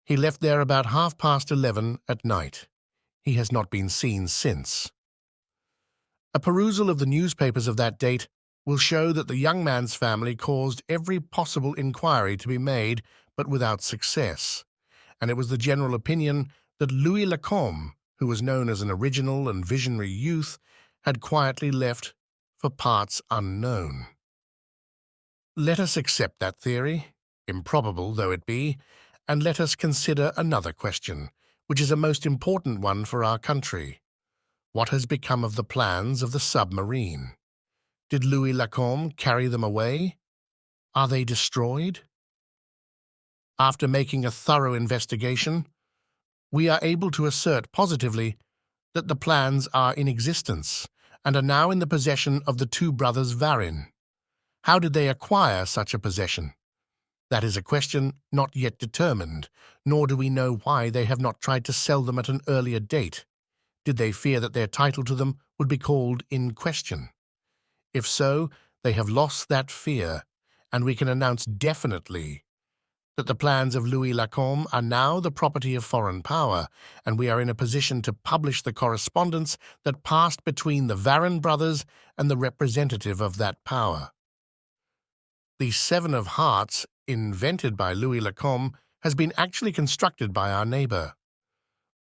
He left there about 11:30 at night. He has not been seen since. A perusal of the newspapers of that date will show that the young man's family caused every possible inquiry to be made, but without success, and it was the general opinion that Louis Lacombe, who was known as an original and visionary youth, had quietly left for parts unknown. Let us accept that theory, improbable though it be, and let us consider another question, which is a most important one for our country. What has become of the plans of the submarine? Did Louis Lacombe carry them away? Are they destroyed? After making a thorough investigation, we are able to assert positively that the plans are in existence and are now in the possession of the two brothers Varen. How did they acquire such a possession? That is a question not yet determined, nor do we know why they have not tried to sell them at an earlier date. Did they fear that their title to them would be called in question? If so, they have lost that fear, and we can announce definitely that the plans of Louis Lacombe are now the property of foreign power, and we are in a position to publish the correspondence that passed between the Varen brothers and the representative of that power. The Seven of Hearts, invented by Louis Lacombe, has been actually constructed by our neighbor.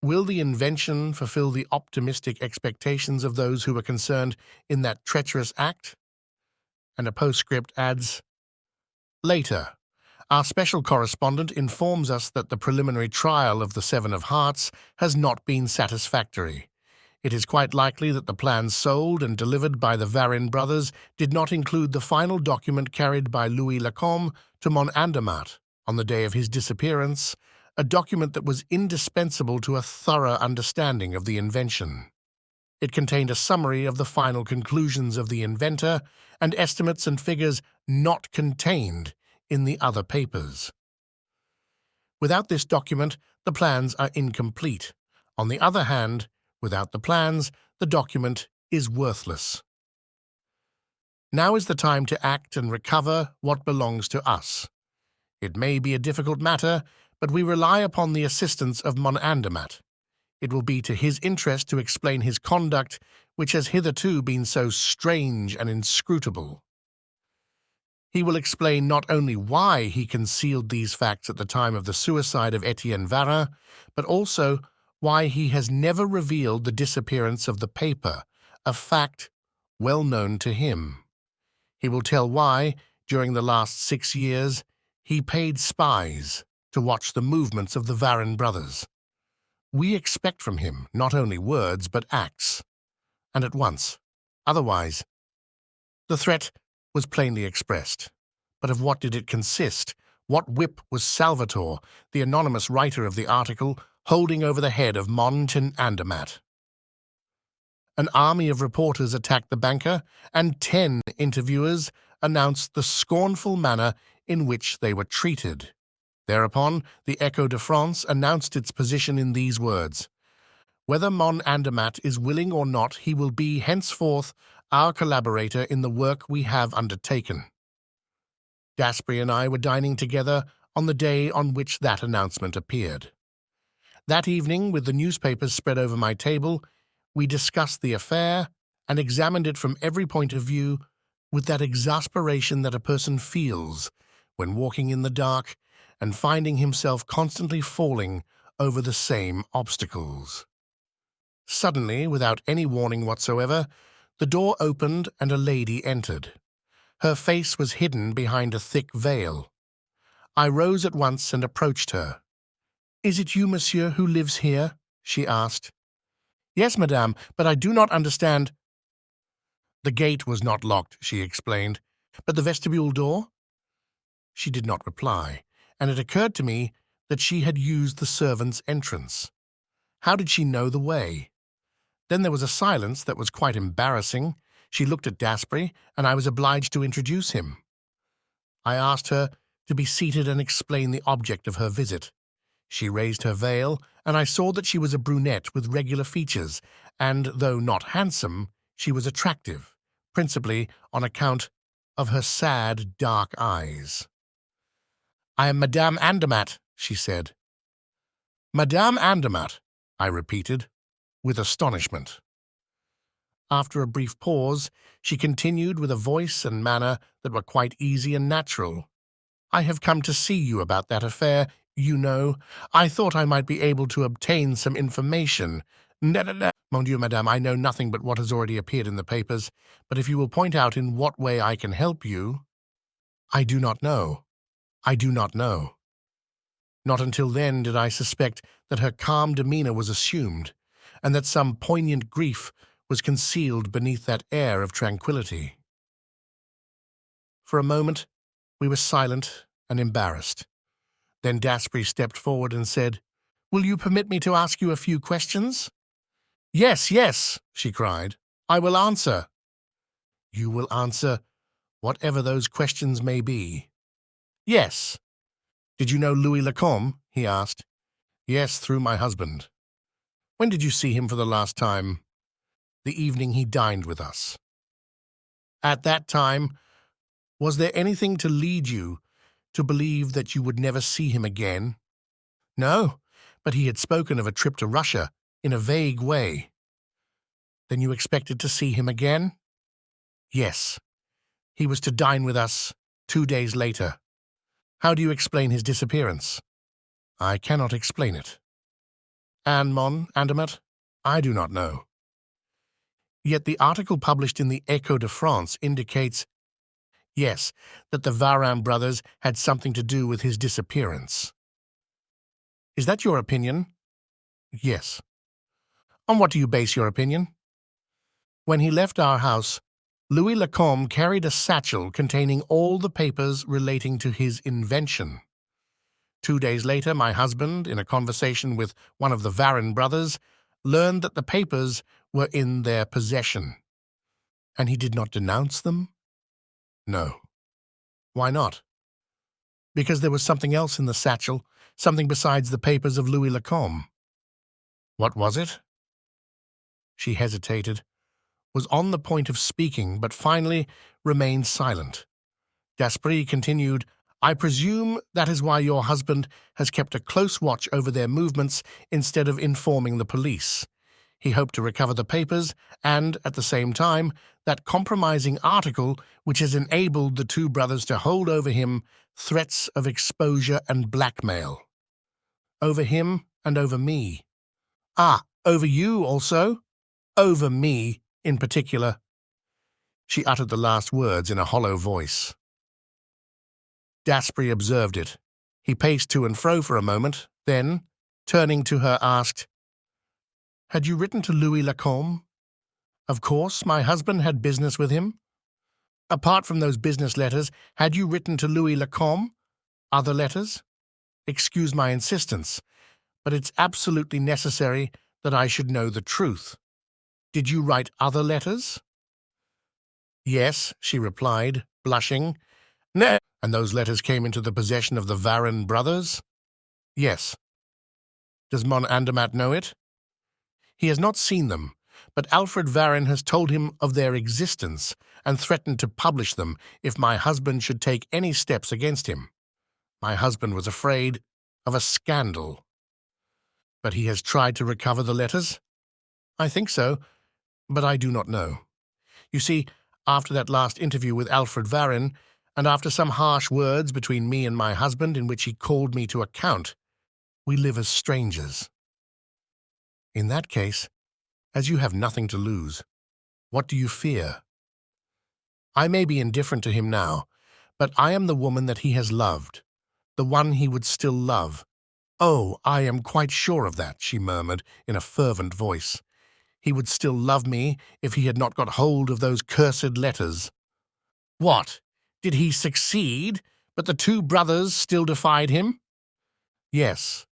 Will the invention fulfill the optimistic expectations of those who were concerned in that treacherous act? And a postscript adds, later, our special correspondent informs us that the preliminary trial of the Seven of Hearts has not been satisfactory. It is quite likely that the plans sold and delivered by the Varen brothers did not include the final document carried by Louis Lacombe to Mon Andermatt on the day of his disappearance, a document that was indispensable to a thorough understanding of the invention. It contained a summary of the final conclusions of the inventor and estimates and figures not contained in the other papers. Without this document, the plans are incomplete. On the other hand, without the plans, the document is worthless. Now is the time to act and recover what belongs to us. It may be a difficult matter, but we rely upon the assistance of Mon Andermatt. It will be to his interest to explain his conduct, which has hitherto been so strange and inscrutable. He will explain not only why he concealed these facts at the time of the suicide of Etienne Varen, but also why he has never revealed the disappearance of the paper, a fact well known to him. He will tell why, during the last 6 years, he paid spies to watch the movements of the Varen brothers. We expect from him not only words but acts, and at once. Otherwise, the threat was plainly expressed. But of what did it consist? What whip was Salvatore, the anonymous writer of the article, holding over the head of Montaut Andermatt? An army of reporters attacked the banker, and 10 interviewers announced the scornful manner in which they were treated. Thereupon, the Echo de France announced its position in these words: whether Mon Andermatt is willing or not, he will be henceforth our collaborator in the work we have undertaken. Daspry and I were dining together on the day on which that announcement appeared. That evening, with the newspapers spread over my table, we discussed the affair and examined it from every point of view with that exasperation that a person feels when walking in the dark and finding himself constantly falling over the same obstacles. Suddenly, without any warning whatsoever, the door opened and a lady entered. Her face was hidden behind a thick veil. I rose at once and approached her. "Is it you, monsieur, who lives here?" she asked. Yes, madame, but I do not understand. The gate was not locked, she explained. But the vestibule door? She did not reply, and it occurred to me that she had used the servant's entrance. How did she know the way? Then there was a silence that was quite embarrassing. She looked at Daspry, and I was obliged to introduce him. I asked her to be seated and explain the object of her visit. She raised her veil, and I saw that she was a brunette with regular features, and, though not handsome, she was attractive, principally on account of her sad, dark eyes. I am Madame Andermatt, she said. Madame Andermatt, I repeated, with astonishment. After a brief pause, she continued with a voice and manner that were quite easy and natural. I have come to see you about that affair, you know. I thought I might be able to obtain some information. Mon Dieu, madame, I know nothing but what has already appeared in the papers, but if you will point out in what way I can help you— I do not know. I do not know. Not until then did I suspect that her calm demeanor was assumed, and that some poignant grief was concealed beneath that air of tranquillity. For a moment, we were silent and embarrassed. Then Daspry stepped forward and said, "Will you permit me to ask you a few questions?" "Yes, yes," she cried. "I will answer." "You will answer whatever those questions may be?" "Yes." "Did you know Louis Lacombe?" he asked. "Yes, through my husband." "When did you see him for the last time?" "The evening he dined with us." "At that time, was there anything to lead you to believe that you would never see him again?" "No, but he had spoken of a trip to Russia in a vague way." "Then you expected to see him again?" "Yes. He was to dine with us 2 days later." "How do you explain his disappearance?" "I cannot explain it." "And Mon Andermatt?" "I do not know." "Yet the article published in the Echo de France indicates—" "Yes, that the Varen brothers had something to do with his disappearance." "Is that your opinion?" "Yes." "On what do you base your opinion?" "When he left our house, Louis Lacombe carried a satchel containing all the papers relating to his invention. 2 days later, my husband, in a conversation with one of the Varen brothers, learned that the papers were in their possession." "And he did not denounce them?" "No." "Why not?" "Because there was something else in the satchel, something besides the papers of Louis Lacombe." "What was it?" She hesitated, was on the point of speaking, but finally remained silent. Daspry continued, "I presume that is why your husband has kept a close watch over their movements instead of informing the police. He hoped to recover the papers and, at the same time, that compromising article which has enabled the two brothers to hold over him threats of exposure and blackmail." "Over him and over me." "Ah, over you also?" "Over me, in particular." She uttered the last words in a hollow voice. Daspry observed it. He paced to and fro for a moment, then, turning to her, asked, "Had you written to Louis Lacombe?" "Of course, my husband had business with him." "Apart from those business letters, had you written to Louis Lacombe? Other letters? Excuse my insistence, but it's absolutely necessary that I should know the truth. Did you write other letters?" "Yes," she replied, blushing. "No." "And those letters came into the possession of the Varen brothers?" "Yes." "Does Mon Andermatt know it?" "He has not seen them, but Alfred Varen has told him of their existence and threatened to publish them if my husband should take any steps against him. My husband was afraid of a scandal." "But he has tried to recover the letters?" "I think so, but I do not know. You see, after that last interview with Alfred Varen, and after some harsh words between me and my husband in which he called me to account, we live as strangers." "In that case, as you have nothing to lose, what do you fear?" "I may be indifferent to him now, but I am the woman that he has loved, the one he would still love. "Oh, I am quite sure of that," she murmured in a fervent voice. "He would still love me if he had not got hold of those cursed letters." "What? Did he succeed, but the two brothers still defied him?" "Yes,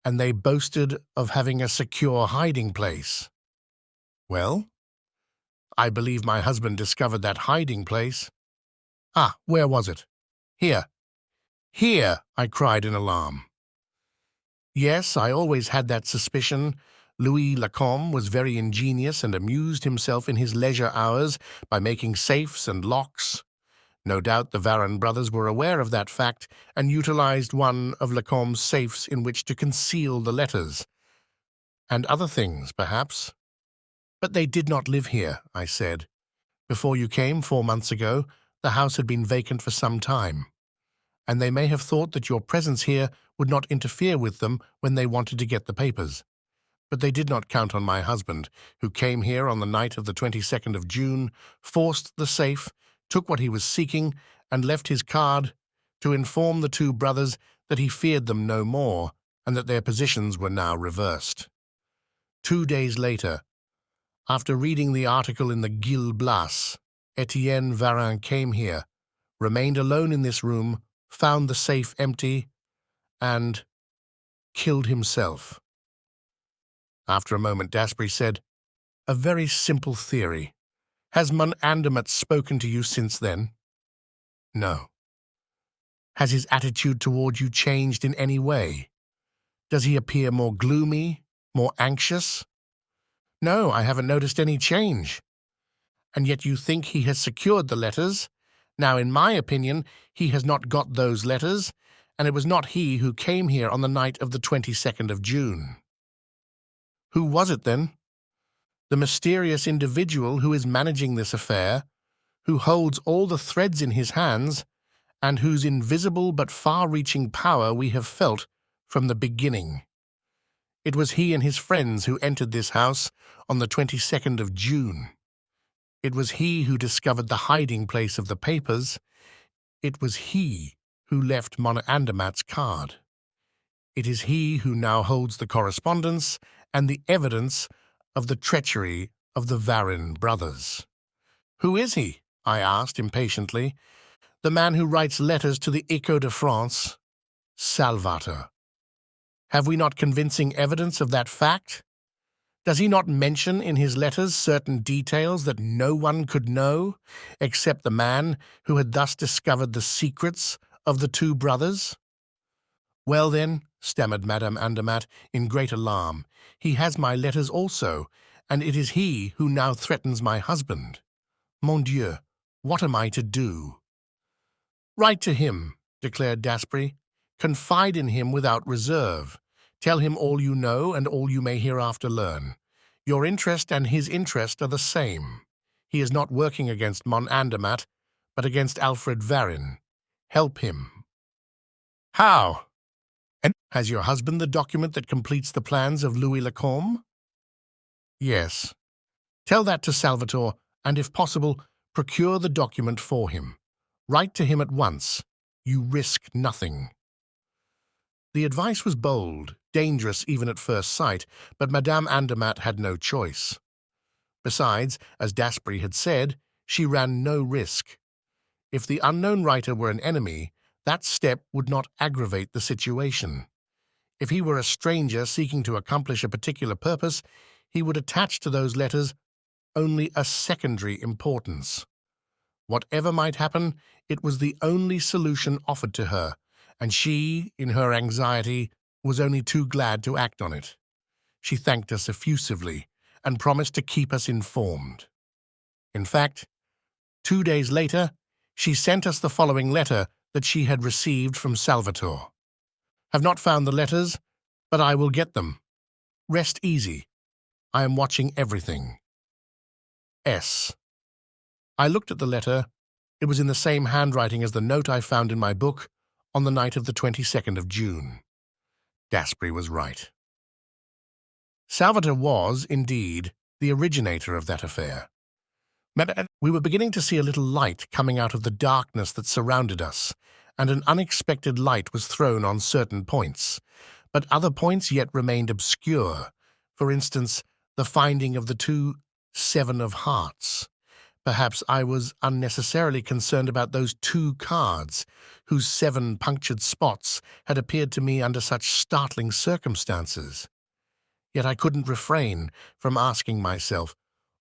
and they boasted of having a secure hiding place." "Well?" "I believe my husband discovered that hiding place." "Ah, where was it?" "Here." "Here!" I cried in alarm. Yes, I always had that suspicion. Louis Lacombe was very ingenious and amused himself in his leisure hours by making safes and locks. No doubt the Varen brothers were aware of that fact and utilized one of Lacombe's safes in which to conceal the letters. And other things, perhaps. "But they did not live here," I said. "Before you came 4 months ago, the house had been vacant for some time, and they may have thought that your presence here would not interfere with them when they wanted to get the papers. But they did not count on my husband, who came here on the night of the 22nd of June, forced the safe, took what he was seeking, and left his card to inform the two brothers that he feared them no more and that their positions were now reversed. 2 days later, after reading the article in the Gil Blas, Etienne Varen came here, remained alone in this room, found the safe empty, and killed himself." After a moment, Dasbury said, "A very simple theory. Has Andat spoken to you since then?" "No." "Has his attitude toward you changed in any way? Does he appear more gloomy, more anxious?" "No, I haven't noticed any change." "And yet you think he has secured the letters? Now, in my opinion, he has not got those letters, and it was not he who came here on the night of the 22nd of June. "Who was it, then?" "The mysterious individual who is managing this affair, who holds all the threads in his hands, and whose invisible but far-reaching power we have felt from the beginning. It was he and his friends who entered this house on the 22nd of June. It was he who discovered the hiding place of the papers. It was he who left Andat's card. It is he who now holds the correspondence and the evidence of the treachery of the Varen brothers." "Who is he?" I asked impatiently. "The man who writes letters to the Echo de France." "Salvatore. Have we not convincing evidence of that fact? Does he not mention in his letters certain details that no one could know, except the man who had thus discovered the secrets of the two brothers?" "Well, then," stammered Madame Andat in great alarm, "he has my letters also, and it is he who now threatens my husband. Mon Dieu, what am I to do?" "Write to him," declared Dasbury. "Confide in him without reserve. Tell him all you know and all you may hereafter learn. Your interest and his interest are the same. He is not working against Andat, but against Alfred Varen. Help him." "How?" "And has your husband the document that completes the plans of Louis Lacombe?" "Yes." "Tell that to Salvatore, and if possible, procure the document for him. Write to him at once. You risk nothing." The advice was bold, dangerous even at first sight, but Madame Andat had no choice. Besides, as Dasbury had said, she ran no risk. If the unknown writer were an enemy, that step would not aggravate the situation. If he were a stranger seeking to accomplish a particular purpose, he would attach to those letters only a secondary importance. Whatever might happen, it was the only solution offered to her, and she, in her anxiety, was only too glad to act on it. She thanked us effusively and promised to keep us informed. In fact, 2 days later, she sent us the following letter that she had received from Salvatore. "Have not found the letters, but I will get them. Rest easy. I am watching everything. S." I looked at the letter. It was in the same handwriting as the note I found in my book on the night of the 22nd of June. Dasbury was right. Salvatore was, indeed, the originator of that affair. We were beginning to see a little light coming out of the darkness that surrounded us, and an unexpected light was thrown on certain points. but other points yet remained obscure. For instance, the finding of the two Seven of Hearts. Perhaps I was unnecessarily concerned about those two cards, whose 7 punctured spots had appeared to me under such startling circumstances. Yet I couldn't refrain from asking myself,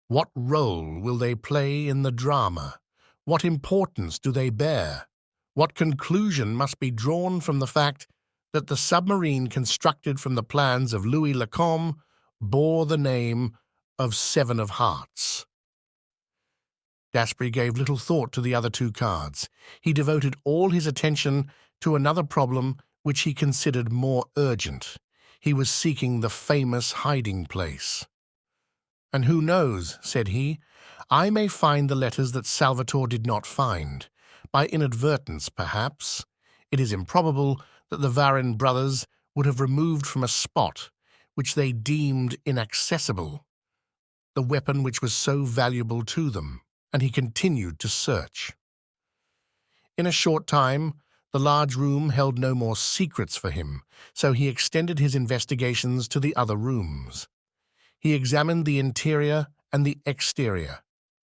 what role will they play in the drama? What importance do they bear? What conclusion must be drawn from the fact that the submarine constructed from the plans of Louis Lacombe bore the name of Seven of Hearts? Daspry gave little thought to the other two cards. He devoted all his attention to another problem which he considered more urgent. He was seeking the famous hiding place. "And who knows," said he, "I may find the letters that Salvatore did not find. By inadvertence, perhaps. It is improbable that the Varen brothers would have removed from a spot which they deemed inaccessible the weapon which was so valuable to them." And he continued to search. In a short time, the large room held no more secrets for him, so he extended his investigations to the other rooms. He examined the interior and the exterior,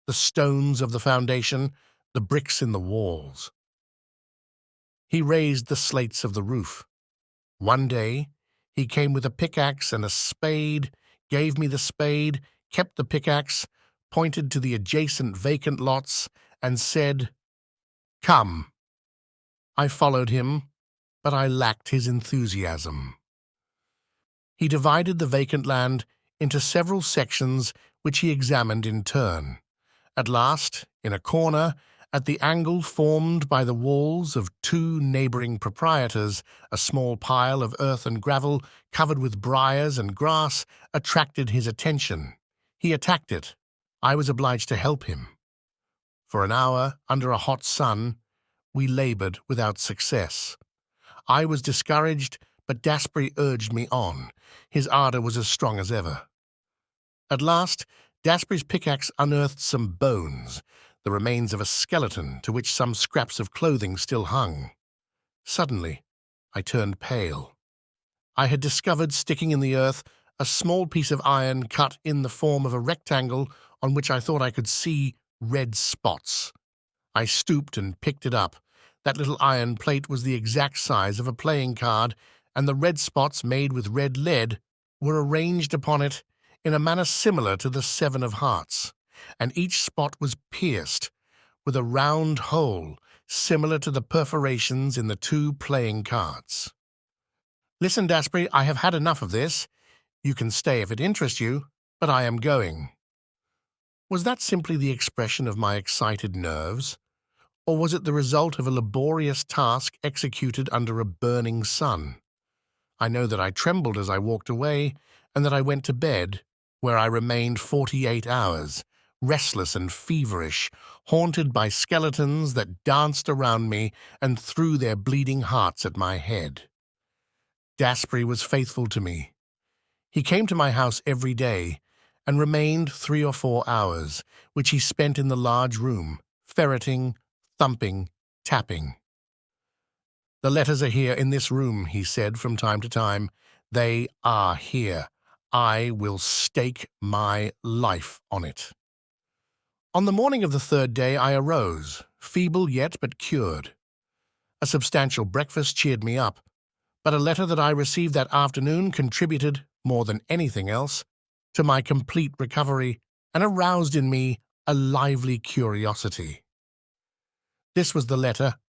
the stones of the foundation, the bricks in the walls. He raised the slates of the roof. One day, he came with a pickaxe and a spade, gave me the spade, kept the pickaxe, pointed to the adjacent vacant lots, and said, "Come." I followed him, but I lacked his enthusiasm. He divided the vacant land into several sections which he examined in turn. At last, in a corner, at the angle formed by the walls of two neighboring proprietors, a small pile of earth and gravel covered with briars and grass attracted his attention. He attacked it. I was obliged to help him. For an hour, under a hot sun, we labored without success. I was discouraged, but Daspry urged me on. His ardor was as strong as ever. At last, Daspry's pickaxe unearthed some bones, the remains of a skeleton to which some scraps of clothing still hung. Suddenly, I turned pale. I had discovered, sticking in the earth, a small piece of iron cut in the form of a rectangle on which I thought I could see red spots. I stooped and picked it up. That little iron plate was the exact size of a playing card, and the red spots, made with red lead, were arranged upon it in a manner similar to the 7 of Hearts, and each spot was pierced with a round hole similar to the perforations in the 2 playing cards. "Listen, Daspry, I have had enough of this. You can stay if it interests you, but I am going." Was that simply the expression of my excited nerves, or was it the result of a laborious task executed under a burning sun? I know that I trembled as I walked away, and that I went to bed, where I remained 48 hours, restless and feverish, haunted by skeletons that danced around me and threw their bleeding hearts at my head. Daspry was faithful to me. He came to my house every day, and remained 3 or 4 hours, which he spent in the large room, ferreting, thumping, tapping. "The letters are here in this room," he said from time to time. "They are here. I will stake my life on it." On the morning of the 3rd day I arose, feeble yet but cured. A substantial breakfast cheered me up, but a letter that I received that afternoon contributed, more than anything else, to my complete recovery and aroused in me a lively curiosity. This was the letter: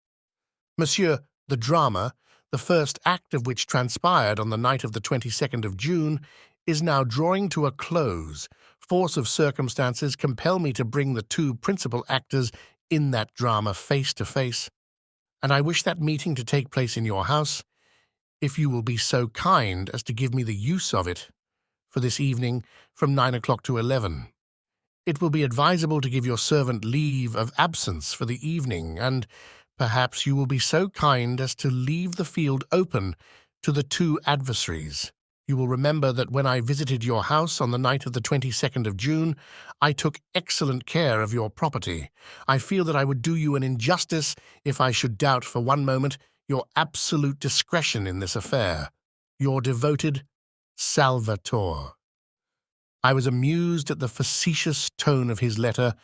"Monsieur, the drama, the first act of which transpired on the night of the 22nd of June, is now drawing to a close. Force of circumstances compel me to bring the 2 principal actors in that drama face to face, and I wish that meeting to take place in your house, if you will be so kind as to give me the use of it for this evening from 9 o'clock to 11. It will be advisable to give your servant leave of absence for the evening, and perhaps you will be so kind as to leave the field open to the 2 adversaries. You will remember that when I visited your house on the night of the 22nd of June, I took excellent care of your property. I feel that I would do you an injustice if I should doubt for one moment your absolute discretion in this affair. Your devoted Salvatore. I was amused at the facetious tone of his letter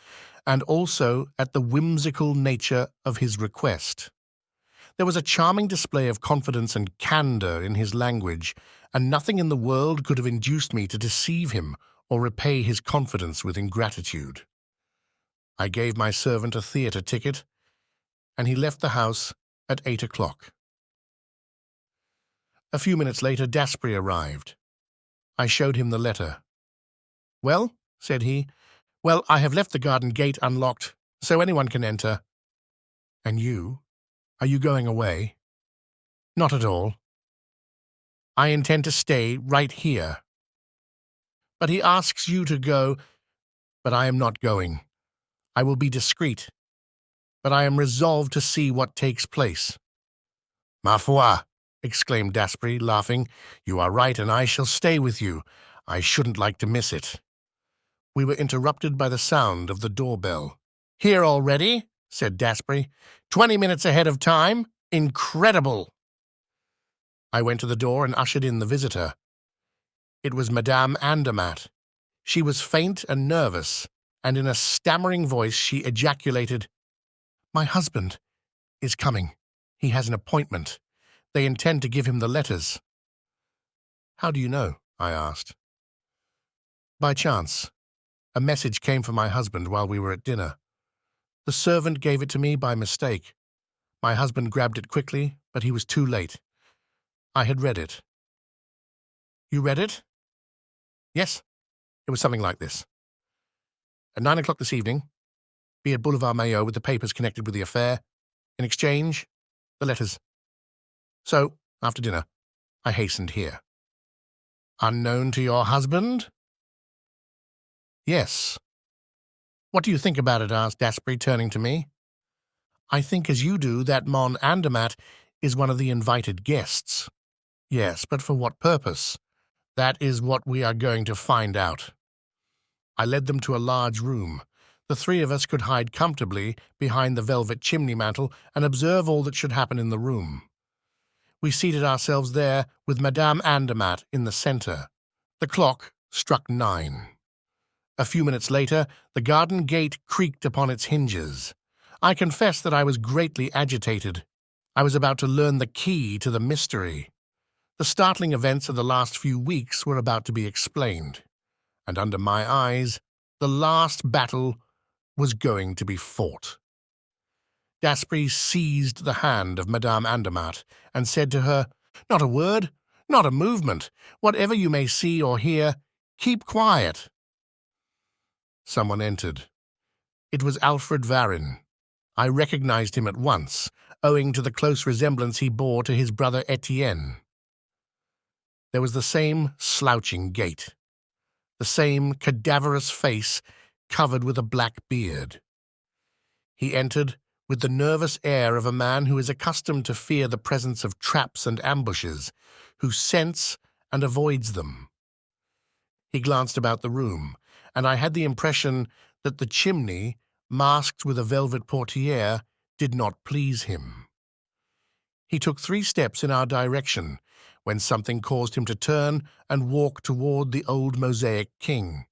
and also at the whimsical nature of his request. There was a charming display of confidence and candor in his language, and nothing in the world could have induced me to deceive him or repay his confidence with ingratitude. I gave my servant a theatre ticket, and he left the house at 8 o'clock. A few minutes later, Daspry arrived. I showed him the letter. "Well," said he, "well, I have left the garden gate unlocked, so anyone can enter." "And you? Are you going away?" "Not at all. I intend to stay right here." "But he asks you to go." "But I am not going. I will be discreet. But I am resolved to see what takes place." "Ma foi!" exclaimed Daspry, laughing. "You are right, and I shall stay with you. I shouldn't like to miss it." We were interrupted by the sound of the doorbell. "Here already?" said Daspry. 20 minutes ahead of time? Incredible!" I went to the door and ushered in the visitor. It was Madame Andermatt. She was faint and nervous, and in a stammering voice she ejaculated, "My husband is coming. He has an appointment. They intend to give him the letters." "How do you know?" I asked. "By chance. A message came for my husband while we were at dinner. The servant gave it to me by mistake. My husband grabbed it quickly, but he was too late. I had read it." "You read it?" "Yes. It was something like this. At 9 o'clock this evening, be at Boulevard Maillot with the papers connected with the affair. In exchange, the letters. So, after dinner, I hastened here." "Unknown to your husband?" "Yes." "What do you think about it?" asked Daspry, turning to me. "I think as you do that Mon Andermatt is one of the invited guests." "Yes, but for what purpose?" "That is what we are going to find out." I led them to a large room. The three of us could hide comfortably behind the velvet chimney mantel and observe all that should happen in the room. We seated ourselves there with Madame Andermatt in the centre. The clock struck 9. A few minutes later, the garden gate creaked upon its hinges. I confess that I was greatly agitated. I was about to learn the key to the mystery. The startling events of the last few weeks were about to be explained, and under my eyes, the last battle was going to be fought. Daspry seized the hand of Madame Andermatt and said to her, "Not a word, not a movement. Whatever you may see or hear, keep quiet." Someone entered. It was Alfred Varen. I recognized him at once, owing to the close resemblance he bore to his brother Etienne. There was the same slouching gait, the same cadaverous face covered with a black beard. He entered with the nervous air of a man who is accustomed to fear the presence of traps and ambushes, who scents and avoids them. He glanced about the room, and I had the impression that the chimney, masked with a velvet portiere, did not please him. He took 3 steps in our direction, when something caused him to turn and walk toward the old mosaic king,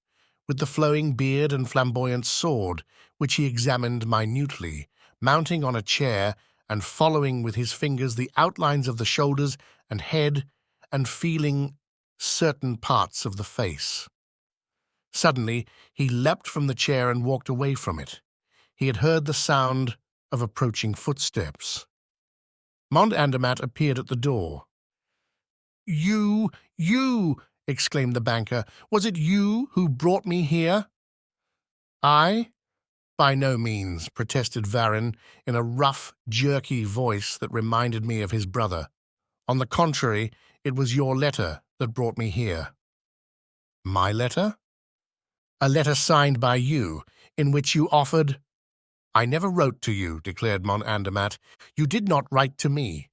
with the flowing beard and flamboyant sword, which he examined minutely, mounting on a chair and following with his fingers the outlines of the shoulders and head and feeling certain parts of the face. Suddenly, he leapt from the chair and walked away from it. He had heard the sound of approaching footsteps. Mont Andermatt appeared at the door. You, exclaimed the banker. "Was it you who brought me here?" "I? By no means," protested Varen in a rough, jerky voice that reminded me of his brother. "On the contrary, it was your letter that brought me here." "My letter?" "A letter signed by you, in which you offered—" "I never wrote to you," declared Mont Andermatt. "You did not write to me."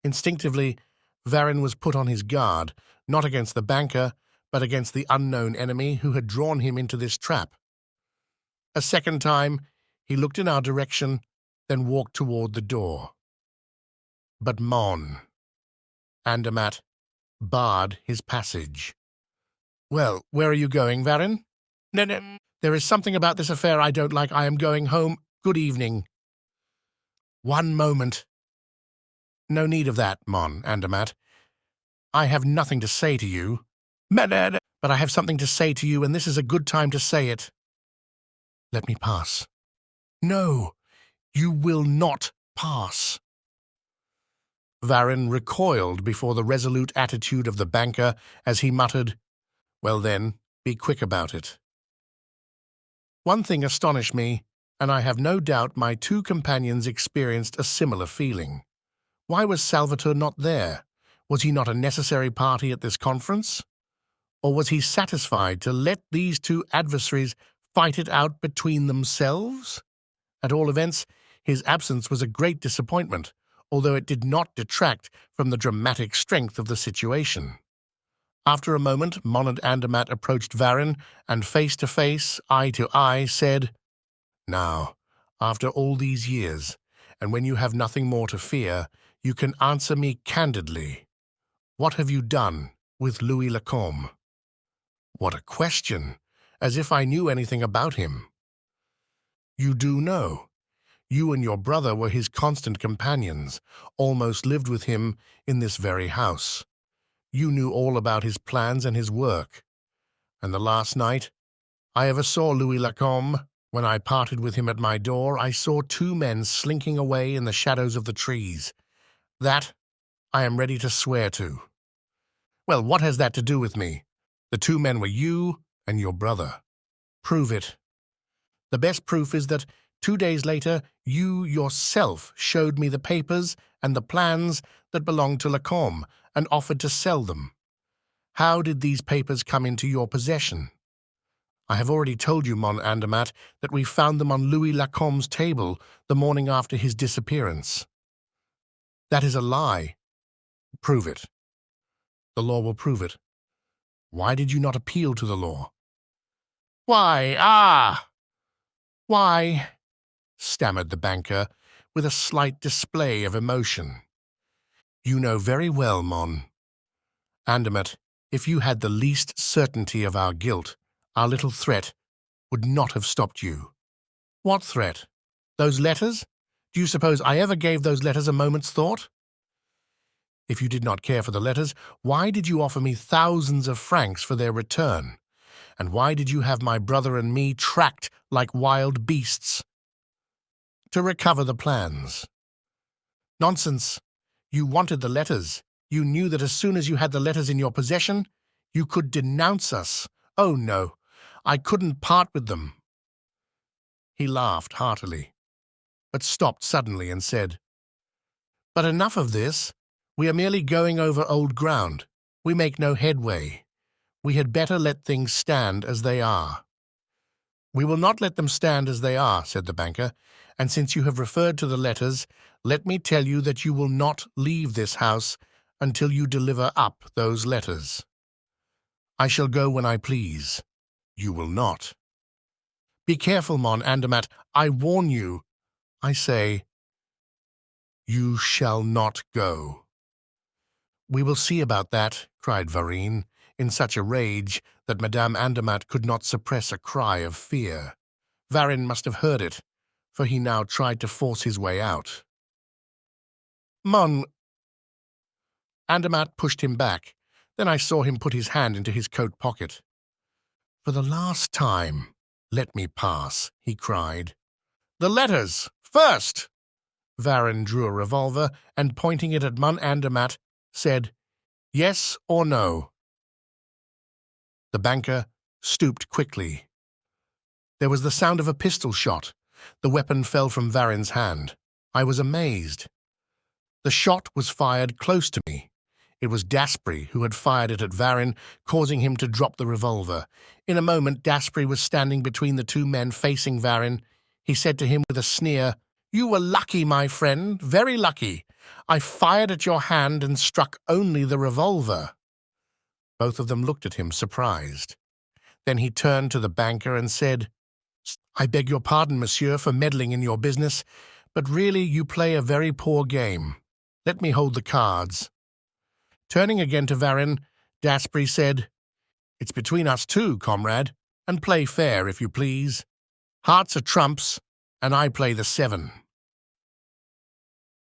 Instinctively, Varen was put on his guard, not against the banker, but against the unknown enemy who had drawn him into this trap. A second time, he looked in our direction, then walked toward the door. But Mon Andermatt barred his passage. "Well, where are you going, varen?" No. "There is something about this affair I don't like. I am going home. Good evening." "One moment." "No need of that, mon Andermatt. I have nothing to say to you. But I have something to say to you, and this is a good time to say it." "Let me pass." "No, you will not pass." Varen recoiled before the resolute attitude of the banker as he muttered, "Well then, be quick about it." One thing astonished me, and I have no doubt my two companions experienced a similar feeling. Why was Salvatore not there? Was he not a necessary party at this conference? Or was he satisfied to let these two adversaries fight it out between themselves? At all events, his absence was a great disappointment, although it did not detract from the dramatic strength of the situation. After a moment, Monad Andermatt approached Varen and, face to face, eye to eye, said, "Now, after all these years, and when you have nothing more to fear, you can answer me candidly. What have you done with Louis Lacombe?" "What a question! As if I knew anything about him." "You do know. You and your brother were his constant companions, almost lived with him in this very house. You knew all about his plans and his work. And the last night I ever saw Louis Lacombe, when I parted with him at my door, I saw two men slinking away in the shadows of the trees. That I am ready to swear to." "Well, what has that to do with me? The two men were you and your brother." "Prove it." "The best proof is that 2 days later you yourself showed me the papers and the plans that belonged to Lacombe and offered to sell them. How did these papers come into your possession?" "I have already told you, mon Andermatt, that we found them on Louis Lacombe's table the morning after his disappearance." "That is a lie." "Prove it." "The law will prove it." "Why did you not appeal to the law?" "Why, stammered the banker, with a slight display of emotion. "You know very well, mon Andermatt, if you had the least certainty of our guilt, our little threat would not have stopped you." "What threat? Those letters? Do you suppose I ever gave those letters a moment's thought?" "If you did not care for the letters, why did you offer me thousands of francs for their return? And why did you have my brother and me tracked like wild beasts?" "To recover the plans." "Nonsense. You wanted the letters. You knew that as soon as you had the letters in your possession, you could denounce us. Oh, no, I couldn't part with them." He laughed heartily, but stopped suddenly and said, "But enough of this. We are merely going over old ground. We make no headway. We had better let things stand as they are." "We will not let them stand as they are," said the banker, "and since you have referred to the letters, let me tell you that you will not leave this house until you deliver up those letters." "I shall go when I please." "You will not." "Be careful, mon Andermatt. I warn you." "I say, you shall not go." "We will see about that," cried Varen, in such a rage that Madame Andermatt could not suppress a cry of fear. Varen must have heard it, for he now tried to force his way out. "Mon—" Andermatt pushed him back. Then I saw him put his hand into his coat pocket. "For the last time, let me pass," he cried. "The letters, first!" Varen drew a revolver and, pointing it at mon Andermatt, said, "Yes or no?" The banker stooped quickly. There was the sound of a pistol shot. The weapon fell from Varen's hand. I was amazed. The shot was fired close to me. It was Daspry who had fired it at Varen, causing him to drop the revolver. In a moment, Daspry was standing between the two men facing Varen. He said to him with a sneer, "You were lucky, my friend, very lucky. I fired at your hand and struck only the revolver." Both of them looked at him, surprised. Then he turned to the banker and said, "I beg your pardon, monsieur, for meddling in your business, but really you play a very poor game. Let me hold the cards." Turning again to Varen, Daspry said, "It's between us two, comrade, and play fair, if you please. Hearts are trumps, and I play the 7.